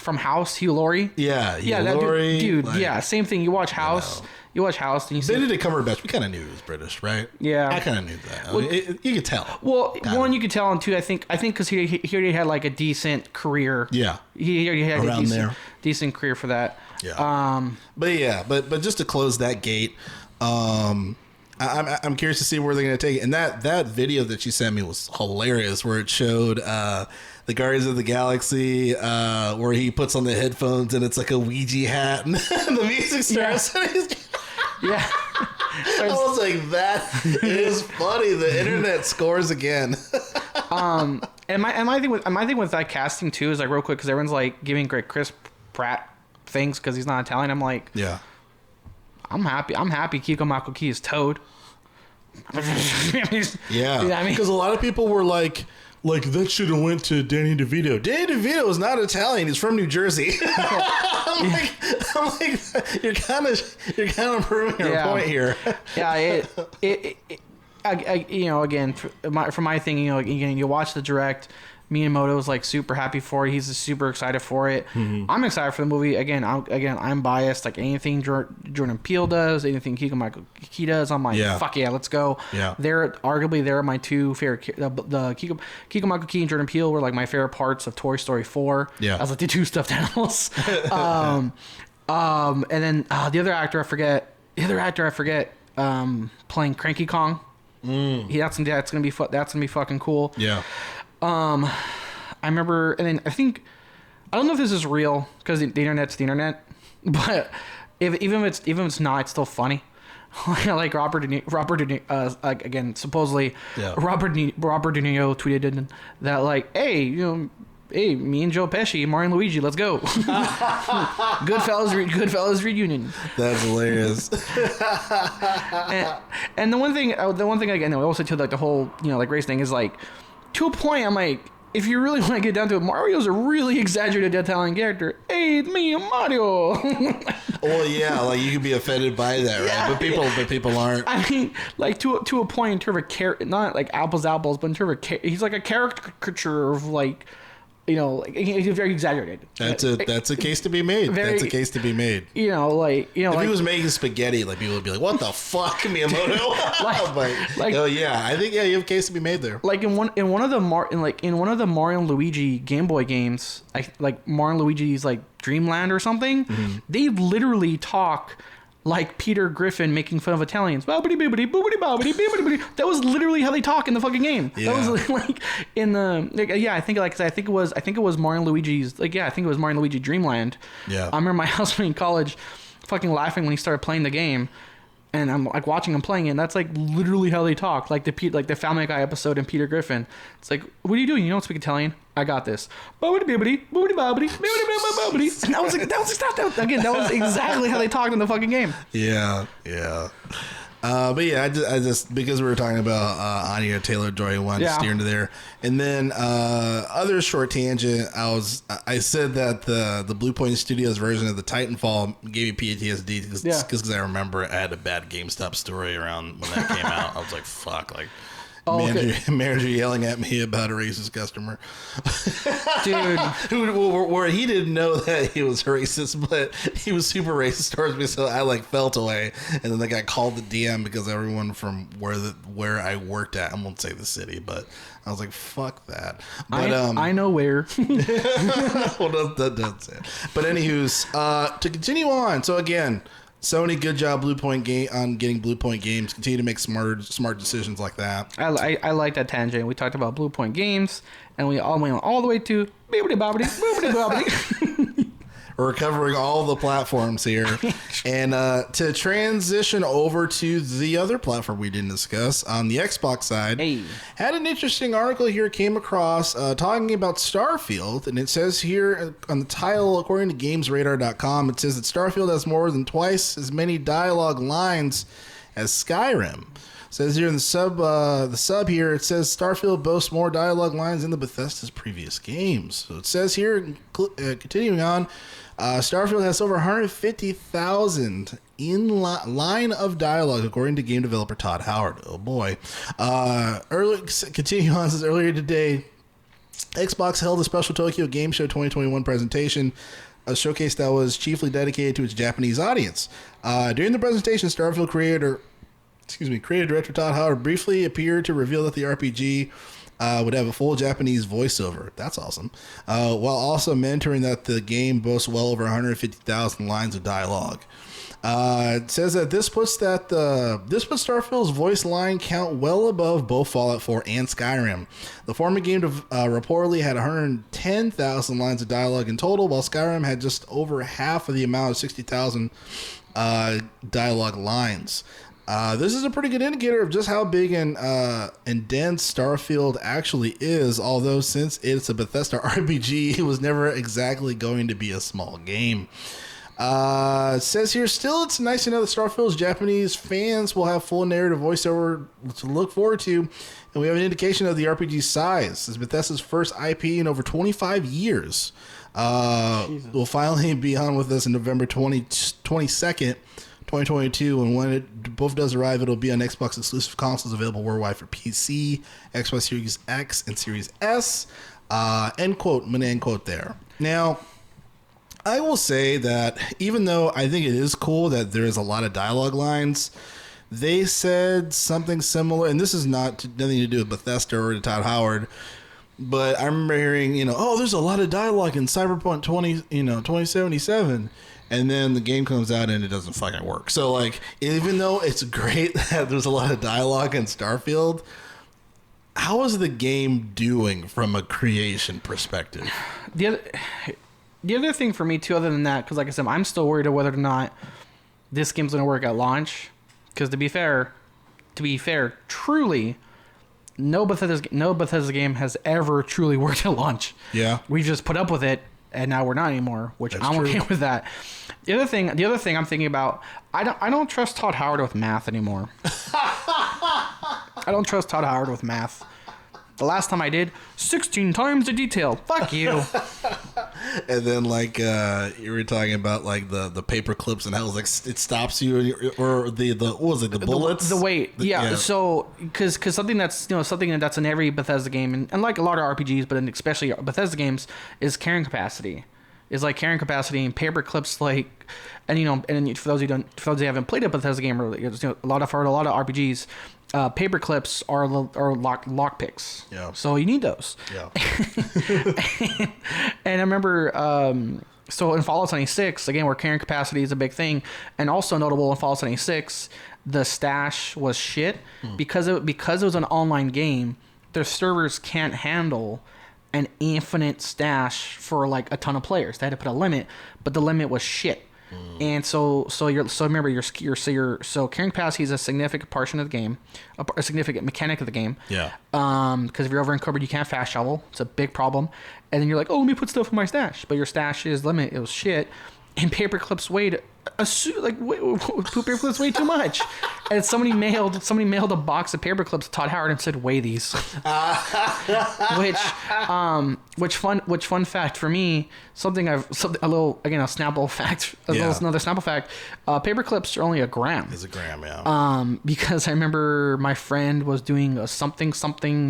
from House, Hugh Laurie. Yeah, that Laurie, dude. Like, yeah, same thing. You watch House. You watch House and you see Benedict Cumberbatch. We kind of knew he was British, right? Yeah, I kind of knew that. Well, you could tell. Well, one, you could tell, and two, I think because he already had like a decent career. Yeah, he already had around a decent career for that. Yeah. But just to close that gate, I'm curious to see where they're going to take it. And that video that you sent me was hilarious, where it showed the Guardians of the Galaxy, where he puts on the headphones and it's like a Ouija hat, and the music starts. Yeah. I was like, that is funny. The internet scores again. And my thing with that casting too is like real quick because everyone's like giving great Chris Pratt things because he's not Italian. I'm like, yeah, I'm happy. Kiko Makoki is Toad. Yeah, because a lot of people were like that should have went to Danny DeVito. Danny DeVito is not Italian. He's from New Jersey. I'm like, you're kind of proving your point here. Yeah, again, for my thing, again, you watch the direct. Miyamoto is like super happy for it. He's super excited for it. Mm-hmm. I'm excited for the movie. Again, I'm biased. Like anything Jordan Peele does, anything Kiko does, I'm like, fuck yeah, let's go. Yeah. They're my two favorite. The Kiko Michael Key and Jordan Peele were like my favorite parts of Toy Story 4. Yeah. I was like the two stuffed animals. And then the other actor I forget. Playing Cranky Kong. That's gonna be fucking cool. Yeah. I remember, and then I don't know if this is real because the internet's the internet, but even if it's not, it's still funny. like Robert De Niro, like again, supposedly Robert De Niro tweeted that like, hey, hey, me and Joe Pesci, Mario and Luigi, let's go. Goodfellas reunion. That's hilarious. and the one thing again, I also too, like the whole like race thing is like, to a point, I'm like, if you really want to get down to it, Mario's a really exaggerated Italian character. Hey, it's me, Mario. Well, yeah, like you could be offended by that, right? Yeah, but people aren't. I mean, like to a point in terms of not like apples, but in terms of he's like a caricature of like. Like he's very exaggerated. That's a case to be made. That's a case to be made. If he was making spaghetti, like people would be like, "What the fuck, Miyamoto?" Oh yeah, I think you have a case to be made there. Like in one of the Mario and Luigi Game Boy games, like Mario and Luigi's like Dreamland or something, they literally talk like Peter Griffin making fun of Italians. That was literally how they talk in the fucking game. Yeah. That was like in the I think it was Mario and Luigi's I think it was Mario and Luigi Dreamland. Yeah. I remember my housemate in college fucking laughing when he started playing the game. And I'm like watching him playing it, and that's like literally how they talk. Like the Family Guy episode in Peter Griffin. It's like, what are you doing? You don't speak Italian? I got this. And that was exactly how they talked in the fucking game. Yeah. But yeah, I just because we were talking about Anya Taylor-Joy, wanted to steer into there, and then other short tangent. I said that the Bluepoint Studios version of the Titanfall gave me PTSD because I remember I had a bad GameStop story around when that came out. I was like, fuck, like. Manager yelling at me about a racist customer. Dude. Where he didn't know that he was racist, but he was super racist towards me, so I like felt away. And then the guy called the DM because everyone from where I worked at, I won't say the city, but I was like, fuck that. But I know where. Well, that's it. But anywho's, to continue on, so again, Sony, good job, Bluepoint on getting Bluepoint games. Continue to make smart decisions like that. I like that tangent. We talked about Bluepoint games, and we all went all the way to bibbidi bobbidi. We're covering all the platforms here. And to transition over to the other platform we didn't discuss, on the Xbox side, had an interesting article here came across talking about Starfield. And it says here on the title, according to GamesRadar.com, it says that Starfield has more than twice as many dialogue lines as Skyrim. Says here in the sub here, it says Starfield boasts more dialogue lines than the Bethesda's previous games. So it says here, continuing on, Starfield has over 150,000 line of dialogue, according to game developer Todd Howard. Oh boy! Continuing on, says earlier today, Xbox held a special Tokyo Game Show 2021 presentation, a showcase that was chiefly dedicated to its Japanese audience. During the presentation, Starfield creative director Todd Howard briefly appeared to reveal that the RPG would have a full Japanese voiceover. That's awesome. While also mentoring that the game boasts well over 150,000 lines of dialogue. It says that this puts Starfield's voice line count well above both Fallout 4 and Skyrim. The former game reportedly had 110,000 lines of dialogue in total, while Skyrim had just over half of the amount of 60,000 dialogue lines. This is a pretty good indicator of just how big and dense Starfield actually is, although since it's a Bethesda RPG, it was never exactly going to be a small game. It says here, still, it's nice to know that Starfield's Japanese fans will have full narrative voiceover to look forward to, and we have an indication of the RPG's size. It's Bethesda's first IP in over 25 years. Will finally be on with us in November 22nd. 2022, and when it both does arrive, it'll be on Xbox exclusive consoles available worldwide for PC, Xbox Series X, and Series S. End quote. I'm going to end quote there. Now, I will say that even though I think it is cool that there is a lot of dialogue lines, they said something similar, and this is nothing to do with Bethesda or Todd Howard, but I remember hearing, there's a lot of dialogue in Cyberpunk 2077. And then the game comes out and it doesn't fucking work. So, like, even though it's great that there's a lot of dialogue in Starfield, how is the game doing from a creation perspective? The other thing for me, too, other than that, because like I said, I'm still worried of whether or not this game's going to work at launch. Because to be fair, truly, no Bethesda game has ever truly worked at launch. Yeah. We just put up with it, and now we're not anymore, which I'm okay with that. The other thing I'm thinking about, I don't trust Todd Howard with math anymore. I don't trust Todd Howard with math. The last time I did, 16 times the detail. Fuck you. And then, like, you were talking about, like, the paper clips and how it stops you, or the what was it, the bullets? The weight. Yeah. So, because something that's in every Bethesda game, and like a lot of RPGs, but especially Bethesda games, is carrying capacity. Is like carrying capacity and paper clips, like, and for those who haven't played a Bethesda game, or a lot of RPGs. Paper clips are lock picks. Yeah. So you need those. Yeah. and I remember, so in Fallout 76, again, where carrying capacity is a big thing, and also notable in Fallout 76, the stash was shit because it was an online game. Their servers can't handle an infinite stash for like a ton of players. They had to put a limit, but the limit was shit. And so remember so carrying capacity is a significant portion of the game, a significant mechanic of the game. Yeah. Because if you're over encumbered, you can't fast travel. It's a big problem. And then you're like, oh, let me put stuff in my stash, but your stash is limit. It was shit. And paper clips weighed paper clips way too much. And somebody mailed a box of paper clips to Todd Howard and said, weigh these. which fun fact for me, a little, again, a Snapple fact, another Snapple fact, paper clips are only a gram. It's a gram, yeah. Because I remember my friend was doing a something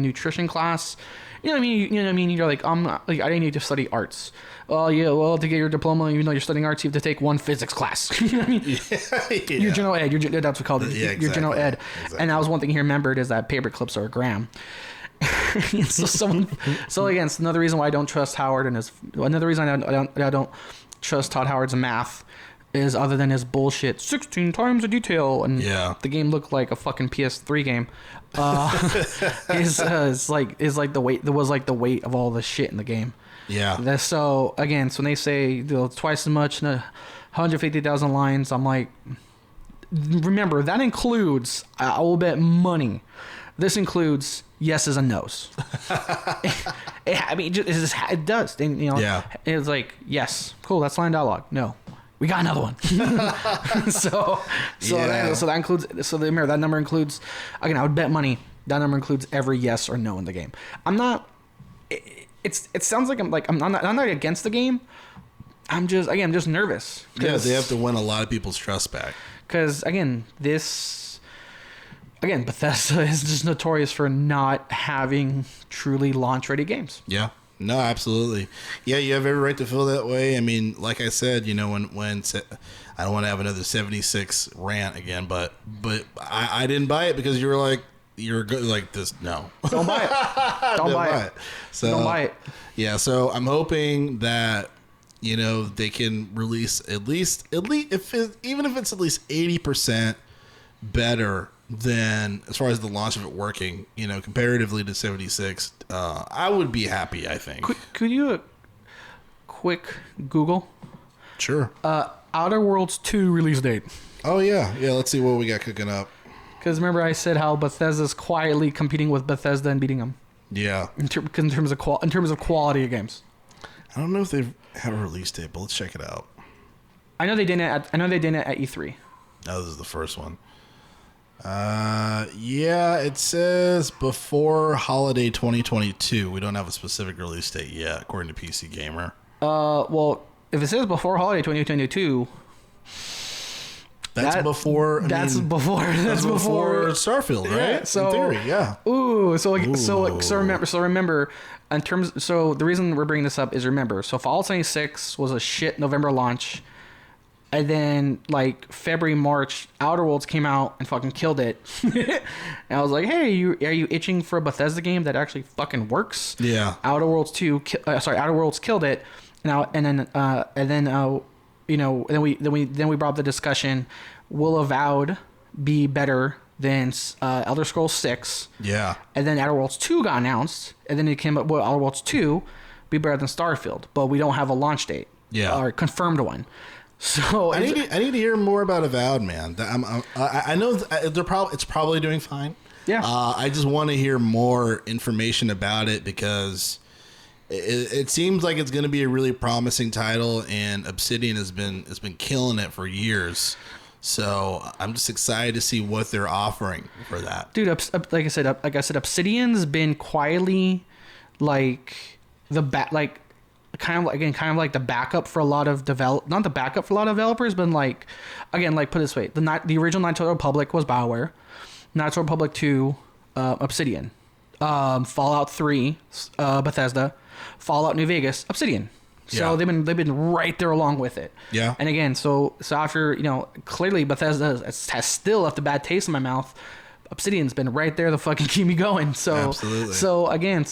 nutrition class. You know what I mean? You're like, I didn't need to study arts. Oh yeah, well, to get your diploma, even though you're studying arts, you have to take one physics class. You know what I mean? Yeah. Your general ed. That's what we called it. Yeah, exactly. Your general ed. Exactly. And that was one thing he remembered is that paper clips are a gram. So again, it's another reason why I don't trust Howard another reason I don't trust Todd Howard's math is, other than his bullshit 16 times the detail and the game looked like a fucking PS3 game. Is like the weight. There was like the weight of all the shit in the game. Yeah. So again, so when they say twice as much, 150,000 lines, I'm like, remember that includes, I will bet money, this includes yeses and nos. It does. And, it's like, yes, cool, that's line dialogue. No, we got another one. That includes. So remember that number includes. Again, I would bet money that number includes every yes or no in the game. I'm not. It sounds like I'm not against the game. I'm just nervous. Yeah, they have to win a lot of people's trust back. Because Bethesda is just notorious for not having truly launch-ready games. Yeah. No, absolutely. Yeah, you have every right to feel that way. I mean, like I said, when I don't want to have another 76 rant again, but I didn't buy it because you were like, you're good like this. No, don't buy it. Don't buy it. So don't buy it. Yeah. So I'm hoping that they can release at least even if it's at least 80% better than as far as the launch of it working. Comparatively to 76, I would be happy. I think. Could you quick Google? Sure. Outer Worlds 2 release date. Oh yeah. Let's see what we got cooking up. Because remember I said how Bethesda's quietly competing with Bethesda and beating them. Yeah. In terms of quality of games. I don't know if they have a release date, but let's check it out. I know they did it at E3. Oh, this is the first one. Yeah, it says before holiday 2022. We don't have a specific release date yet, according to PC Gamer. Well, if it says before holiday 2022. That's before Starfield, right? Yeah, so, in theory, yeah. So remember, in terms. So the reason we're bringing this up is so Fallout 76 was a shit November launch, and then like February, March, Outer Worlds came out and fucking killed it. And I was like, hey, are you itching for a Bethesda game that actually fucking works? Yeah. Outer Worlds Outer Worlds killed it. Then we brought up the discussion, will Avowed be better than Elder Scrolls 6? Yeah. And then Outer Worlds 2 got announced, and then it came up, Outer Worlds 2 be better than Starfield, but we don't have a launch date. Yeah. Or confirmed one. So I need to hear more about Avowed, man. I know it's probably doing fine. Yeah. I just want to hear more information about it because it seems like it's going to be a really promising title, and Obsidian has been killing it for years. So I'm just excited to see what they're offering for that. Dude, like I said, Obsidian's been quietly like kind of like the backup for a lot of not the backup for a lot of developers, but like, again, like put it this way, the original Knights of the Republic was BioWare, Knights of the Republic 2, Obsidian, Fallout 3, Bethesda, Fallout New Vegas, Obsidian. So they've been right there along with it. Yeah. And again, so after, clearly Bethesda has still left a bad taste in my mouth. Obsidian's been right there to fucking keep me going. So absolutely. So again,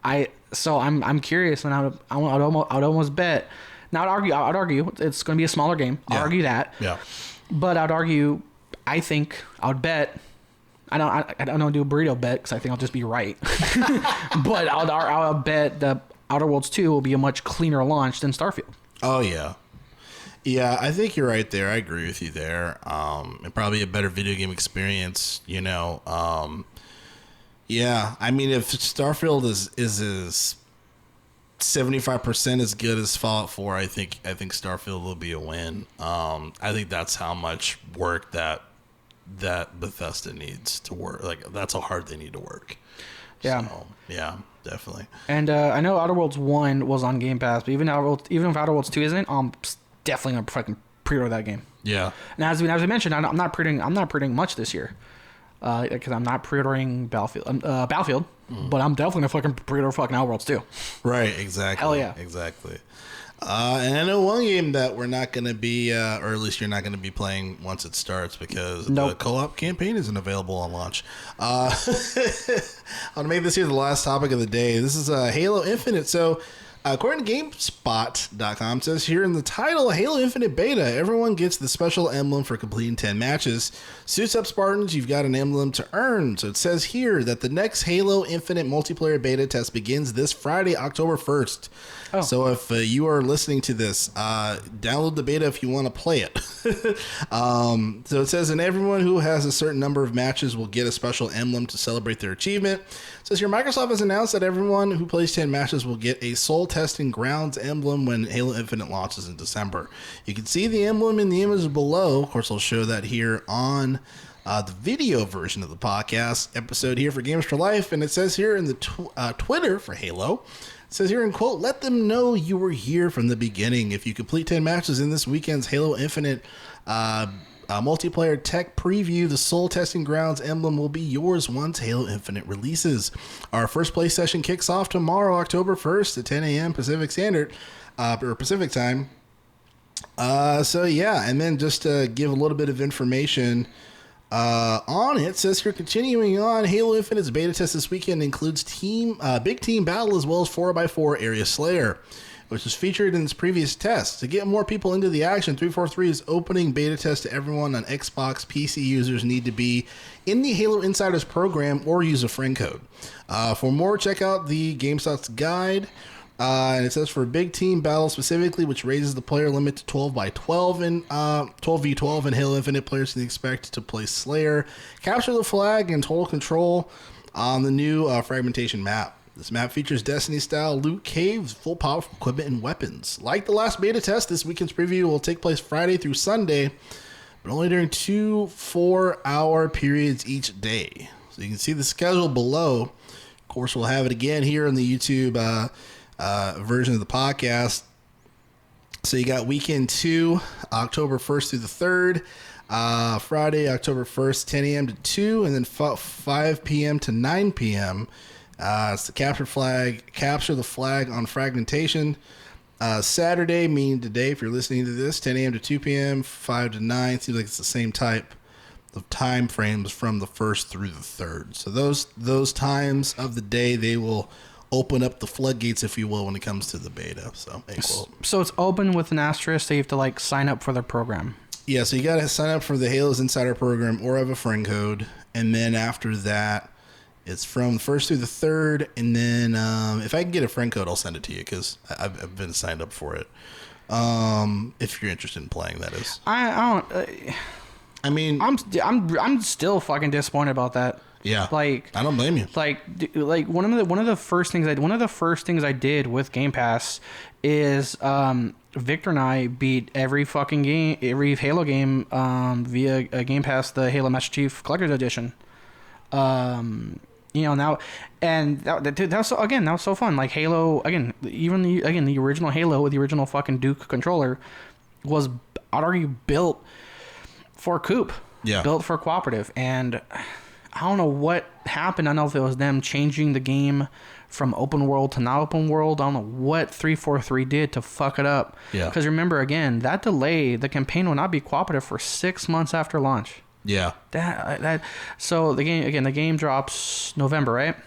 I'm curious, and I'd almost bet. Now I'd argue it's going to be a smaller game. I'll argue that. Yeah. But I'd argue, I would bet. I don't do a burrito bet because I think I'll just be right. But I'll bet that Outer Worlds 2 will be a much cleaner launch than Starfield. Oh yeah. Yeah, I think you're right there. I agree with you there. And probably a better video game experience, Yeah, I mean, if Starfield is 75% as good as Fallout 4, I think Starfield will be a win. I think that's how much work that Bethesda needs to work. Like, that's how hard they need to work. Yeah. So, yeah, definitely. And I know Outer Worlds 1 was on Game Pass, but even if Outer Worlds 2 isn't, I'm definitely gonna fucking pre-order that game. Yeah. And as we mentioned, I'm not pre-ordering much this year. Because I'm not pre-ordering Battlefield, but I'm definitely gonna fucking pre-order fucking Outer Worlds 2. Right, exactly. Hell yeah. Exactly. And I know one game that we're not going to be, or at least you're not going to be playing once it starts because the co-op campaign isn't available on launch. I'm going to make this here the last topic of the day. This is Halo Infinite. So, according to GameSpot.com, it says here in the title, Halo Infinite Beta, everyone gets the special emblem for completing 10 matches. Suits up, Spartans, you've got an emblem to earn. So it says here that the next Halo Infinite multiplayer beta test begins this Friday, October 1st. Oh. So if you are listening to this, download the beta if you want to play it. So it says, and everyone who has a certain number of matches will get a special emblem to celebrate their achievement. It says here, Microsoft has announced that everyone who plays 10 matches will get a Soul Testing Grounds emblem when Halo Infinite launches in December. You can see the emblem in the image below. Of course, I'll show that here on the video version of the podcast episode here for Games for Life. And it says here in the Twitter for Halo, it says here in quote, let them know you were here from the beginning. If you complete 10 matches in this weekend's Halo Infinite multiplayer tech preview, the Soul Testing Grounds emblem will be yours once Halo Infinite releases. Our first play session kicks off tomorrow, October 1st at 10 a.m. Pacific Standard, or Pacific time. So yeah, and then just to give a little bit of information on it, says here, continuing on, Halo Infinite's beta test this weekend includes big team battle as well as 4x4 area slayer, which was featured in its previous test. To get more people into the action, 343 is opening beta test to everyone on Xbox. PC users need to be in the Halo Insiders program or use a friend code. For more, check out the GameStop's guide. And it says for a big team battle specifically, which raises the player limit to 12x12 and 12v12 in Halo Infinite, players can expect to play Slayer, capture the flag, and total control on the new fragmentation map. This map features Destiny-style loot caves, full powerful equipment, and weapons. Like the last beta test, this weekend's preview will take place Friday through Sunday, but only during 2 4-hour periods each day. So you can see the schedule below. Of course, we'll have it again here on the YouTube version of the podcast. So you got weekend 2, October 1st through the 3rd. Friday, October 1st, 10 a.m. to 2, and then 5 p.m. to 9 p.m. It's the capture the flag on fragmentation. Saturday, meaning today, if you're listening to this, 10 a.m. to 2 p.m., 5 to 9. Seems like it's the same type of time frames from the 1st through the 3rd. So those times of the day, they will open up the floodgates, if you will, when it comes to the beta. So it's open with an asterisk, so you have to like sign up for their program. Yeah, so you got to sign up for the Halo's Insider program or have a friend code. And then after that, it's from the 1st through the 3rd. And then if I can get a friend code, I'll send it to you because I've been signed up for it. If you're interested in playing, that is. I don't. I mean, I'm still fucking disappointed about that. Yeah, like I don't blame you. Like one of the first things I did with Game Pass is Victor and I beat every Halo game via Game Pass, the Halo Master Chief Collector's Edition. Now, and that was that was so fun. Like Halo again, the original Halo with the original fucking Duke controller was already built for Coop. Yeah, built for cooperative. And I don't know what happened. I don't know if it was them changing the game from open world to not open world. I don't know what 343 did to fuck it up. Yeah. Because remember, again, that delay, the campaign will not be cooperative for 6 months after launch. Yeah. So the game drops November, right?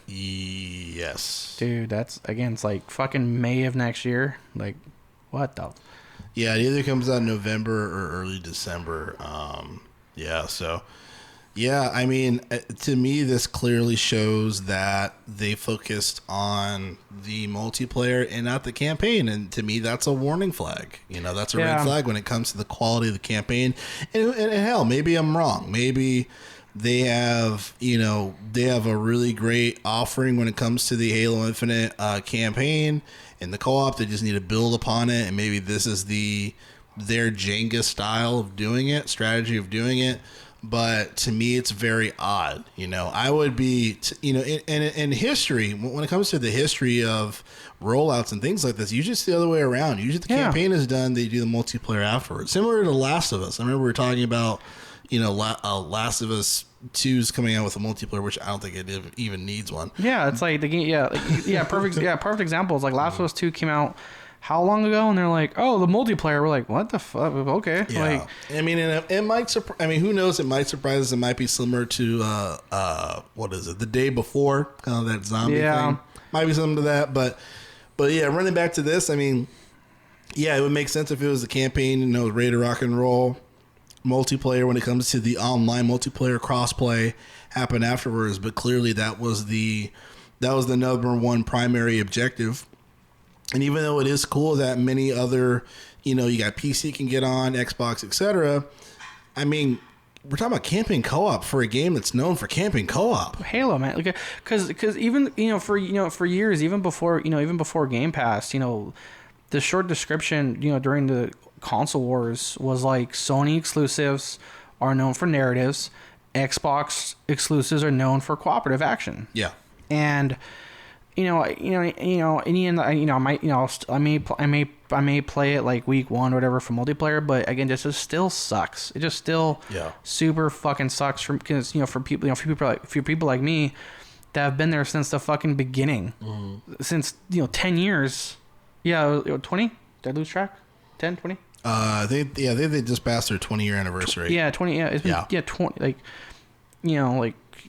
Yes. Dude, that's again, it's like fucking May of next year. Like, what the? Yeah, it either comes out in November or early December. Yeah, so. Yeah, I mean, to me, this clearly shows that they focused on the multiplayer and not the campaign. And to me, that's a warning flag. That's a red flag when it comes to the quality of the campaign. And hell, maybe I'm wrong. Maybe they have, they have a really great offering when it comes to the Halo Infinite campaign and the co-op. They just need to build upon it. And maybe this is their Jenga style of doing it, strategy of doing it. But to me, it's very odd. I would be, in history, when it comes to the history of rollouts and things like this, usually it's the other way around. Usually the campaign is done, they do the multiplayer afterwards. Similar to Last of Us. I remember we were talking about, Last of Us 2's coming out with a multiplayer, which I don't think it even needs one. Yeah, it's like the game. Perfect example is like Last of Us 2 came out how long ago? And they're like, oh, the multiplayer. We're like, what the fuck? Okay. Yeah. Like, I mean, it might surprise. I mean, who knows? It might surprise us. It might be similar to, what is it? The Day Before, kind of that zombie thing. Might be something to that. But yeah, running back to this, I mean, yeah, it would make sense if it was a campaign, ready to rock and roll. Multiplayer, when it comes to the online multiplayer crossplay, happen afterwards. But clearly that was the number one primary objective. And even though it is cool that many other, you got PC can get on, Xbox, etc. I mean, we're talking about camping co-op for a game that's known for camping co-op. Halo, man, because even for years, even before Game Pass, the short description during the console wars was like Sony exclusives are known for narratives, Xbox exclusives are known for cooperative action. Yeah, and. I may play it like week one or whatever for multiplayer, but again, this just still sucks. It just still super fucking sucks because for people like me that have been there since the fucking beginning, since 10 years. Yeah, 20. Did I lose track? 10, 20. They just passed their 20-year anniversary. Yeah, 20. Yeah, it's been 20. Like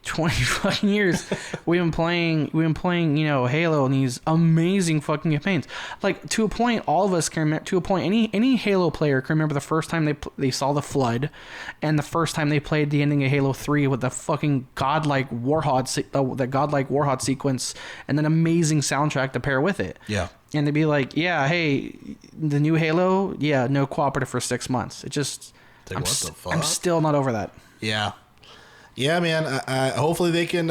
20 fucking years we've been playing Halo and these amazing fucking campaigns. Like, to a point, all of us can remember, to a point, any Halo player can remember the first time they saw the Flood and the first time they played the ending of Halo 3 with the fucking godlike Warhawk sequence and an amazing soundtrack to pair with it. Yeah. And they'd be like, yeah, hey, the new Halo, no cooperative for 6 months. It just, what the fuck? I'm still not over that. Yeah. Yeah, man. Hopefully they can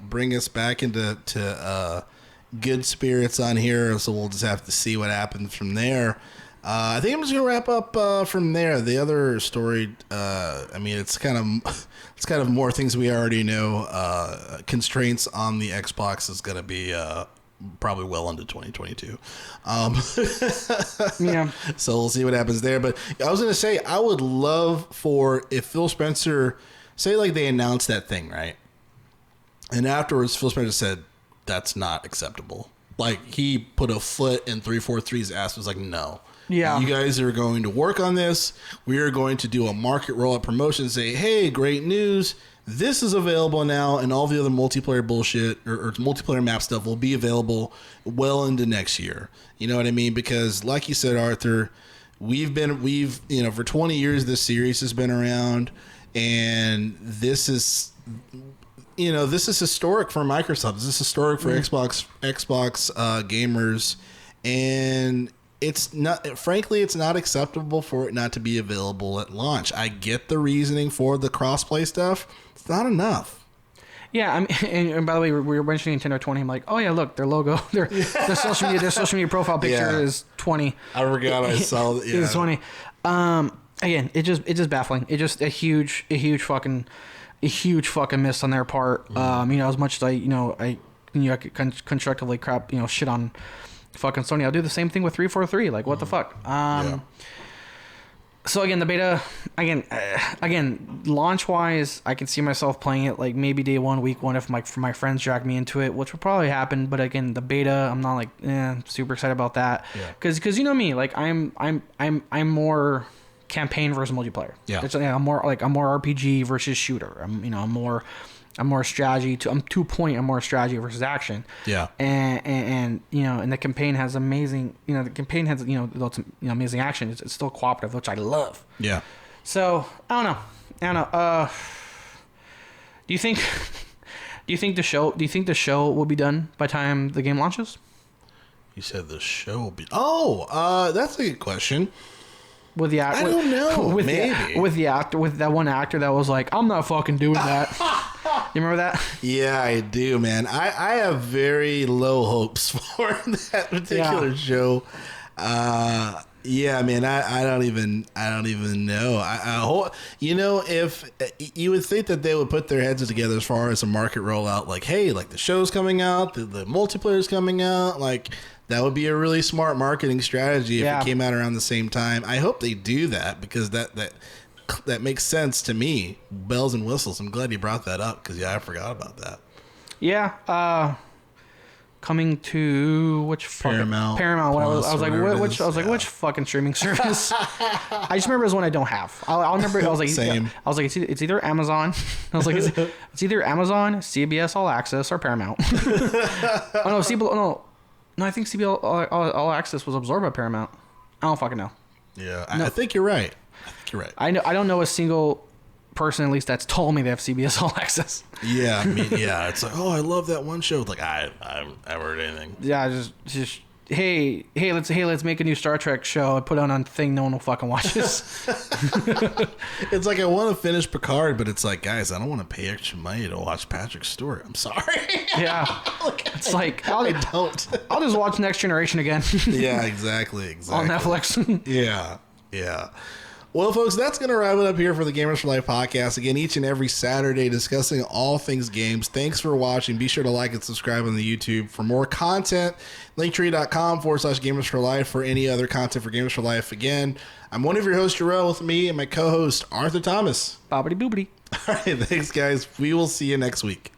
bring us back into good spirits on here. So we'll just have to see what happens from there. I think I'm just gonna wrap up from there. The other story, I mean, it's kind of more things we already know. Constraints on the Xbox is gonna be probably well into 2022. Yeah. So we'll see what happens there. But I was gonna say, I would love for if Phil Spencer. Say, like, they announced that thing, right? And afterwards, Phil Spencer said, that's not acceptable. Like, he put a foot in 343's ass. Was like, no. Yeah. You guys are going to work on this. We are going to do a market rollout promotion. Say, hey, great news. This is available now. And all the other multiplayer bullshit or multiplayer map stuff will be available well into next year. You know what I mean? Because, like you said, Arthur, we've for 20 years, this series has been around. And this is historic for Microsoft. This is historic for Xbox gamers, and it's not. Frankly, it's not acceptable for it not to be available at launch. I get the reasoning for the crossplay stuff. It's not enough. Yeah, I mean, and by the way, we were mentioning Nintendo 20. I'm like, oh yeah, look, their logo, their social media profile picture is 20. I forgot I saw that. Yeah. It's 20. Again, it's just baffling. It's just a huge fucking miss on their part. As much as I could constructively shit on fucking Sony, I'll do the same thing with 343. Like, what the fuck? So again, the beta, launch wise, I can see myself playing it like maybe day one, week one, if my friends drag me into it, which will probably happen. But again, the beta, I'm not like super excited about that, because you know me, like I'm more campaign versus multiplayer. Yeah, I'm more RPG versus shooter. I'm more strategy I'm more strategy versus action. Yeah. And the campaign has amazing, amazing action. It's still cooperative, which I love. Yeah. So, I don't know. Do you think the show will be done by the time the game launches? You said the show will be. Oh, that's a good question. With the actor, I don't know. With that one actor that was like, I'm not fucking doing that. You remember that? Yeah, I do, man. I have very low hopes for that particular show. Yeah, man. I don't even know. I hope, if you would think that they would put their heads together as far as a market rollout, like, hey, like the show's coming out, the multiplayer's coming out, like. That would be a really smart marketing strategy if it came out around the same time. I hope they do that because that makes sense to me. Bells and whistles. I'm glad you brought that up because I forgot about that. Yeah. Coming to which Paramount. Which fucking streaming service? I just remember it was one I don't have. I remember I was like, same. I was like, it's either Amazon. I was like, it's either Amazon, CBS All Access, or Paramount. No, I think CBS All Access was absorbed by Paramount. I don't fucking know. Yeah, I think you're right. I don't know a single person, at least, that's told me they have CBS All Access. Yeah, it's like, I love that one show. It's like, I haven't heard anything. Yeah, just hey, let's make a new Star Trek show and put it on a thing no one will fucking watch this. It's like I want to finish Picard, but it's like, guys, I don't want to pay extra money to watch Patrick's story. I'm sorry. Yeah. It's like I don't. I'll just watch Next Generation again. Yeah, exactly. On Netflix. Yeah. Well, folks, that's going to wrap it up here for the Gamers for Life podcast. Again, each and every Saturday discussing all things games. Thanks for watching. Be sure to like and subscribe on the YouTube for more content. Linktree.com/Gamers for Life for any other content for Gamers for Life. Again, I'm one of your hosts, Jarrell, with me and my co-host, Arthur Thomas. Bobbity boobity. All right, thanks, guys. We will see you next week.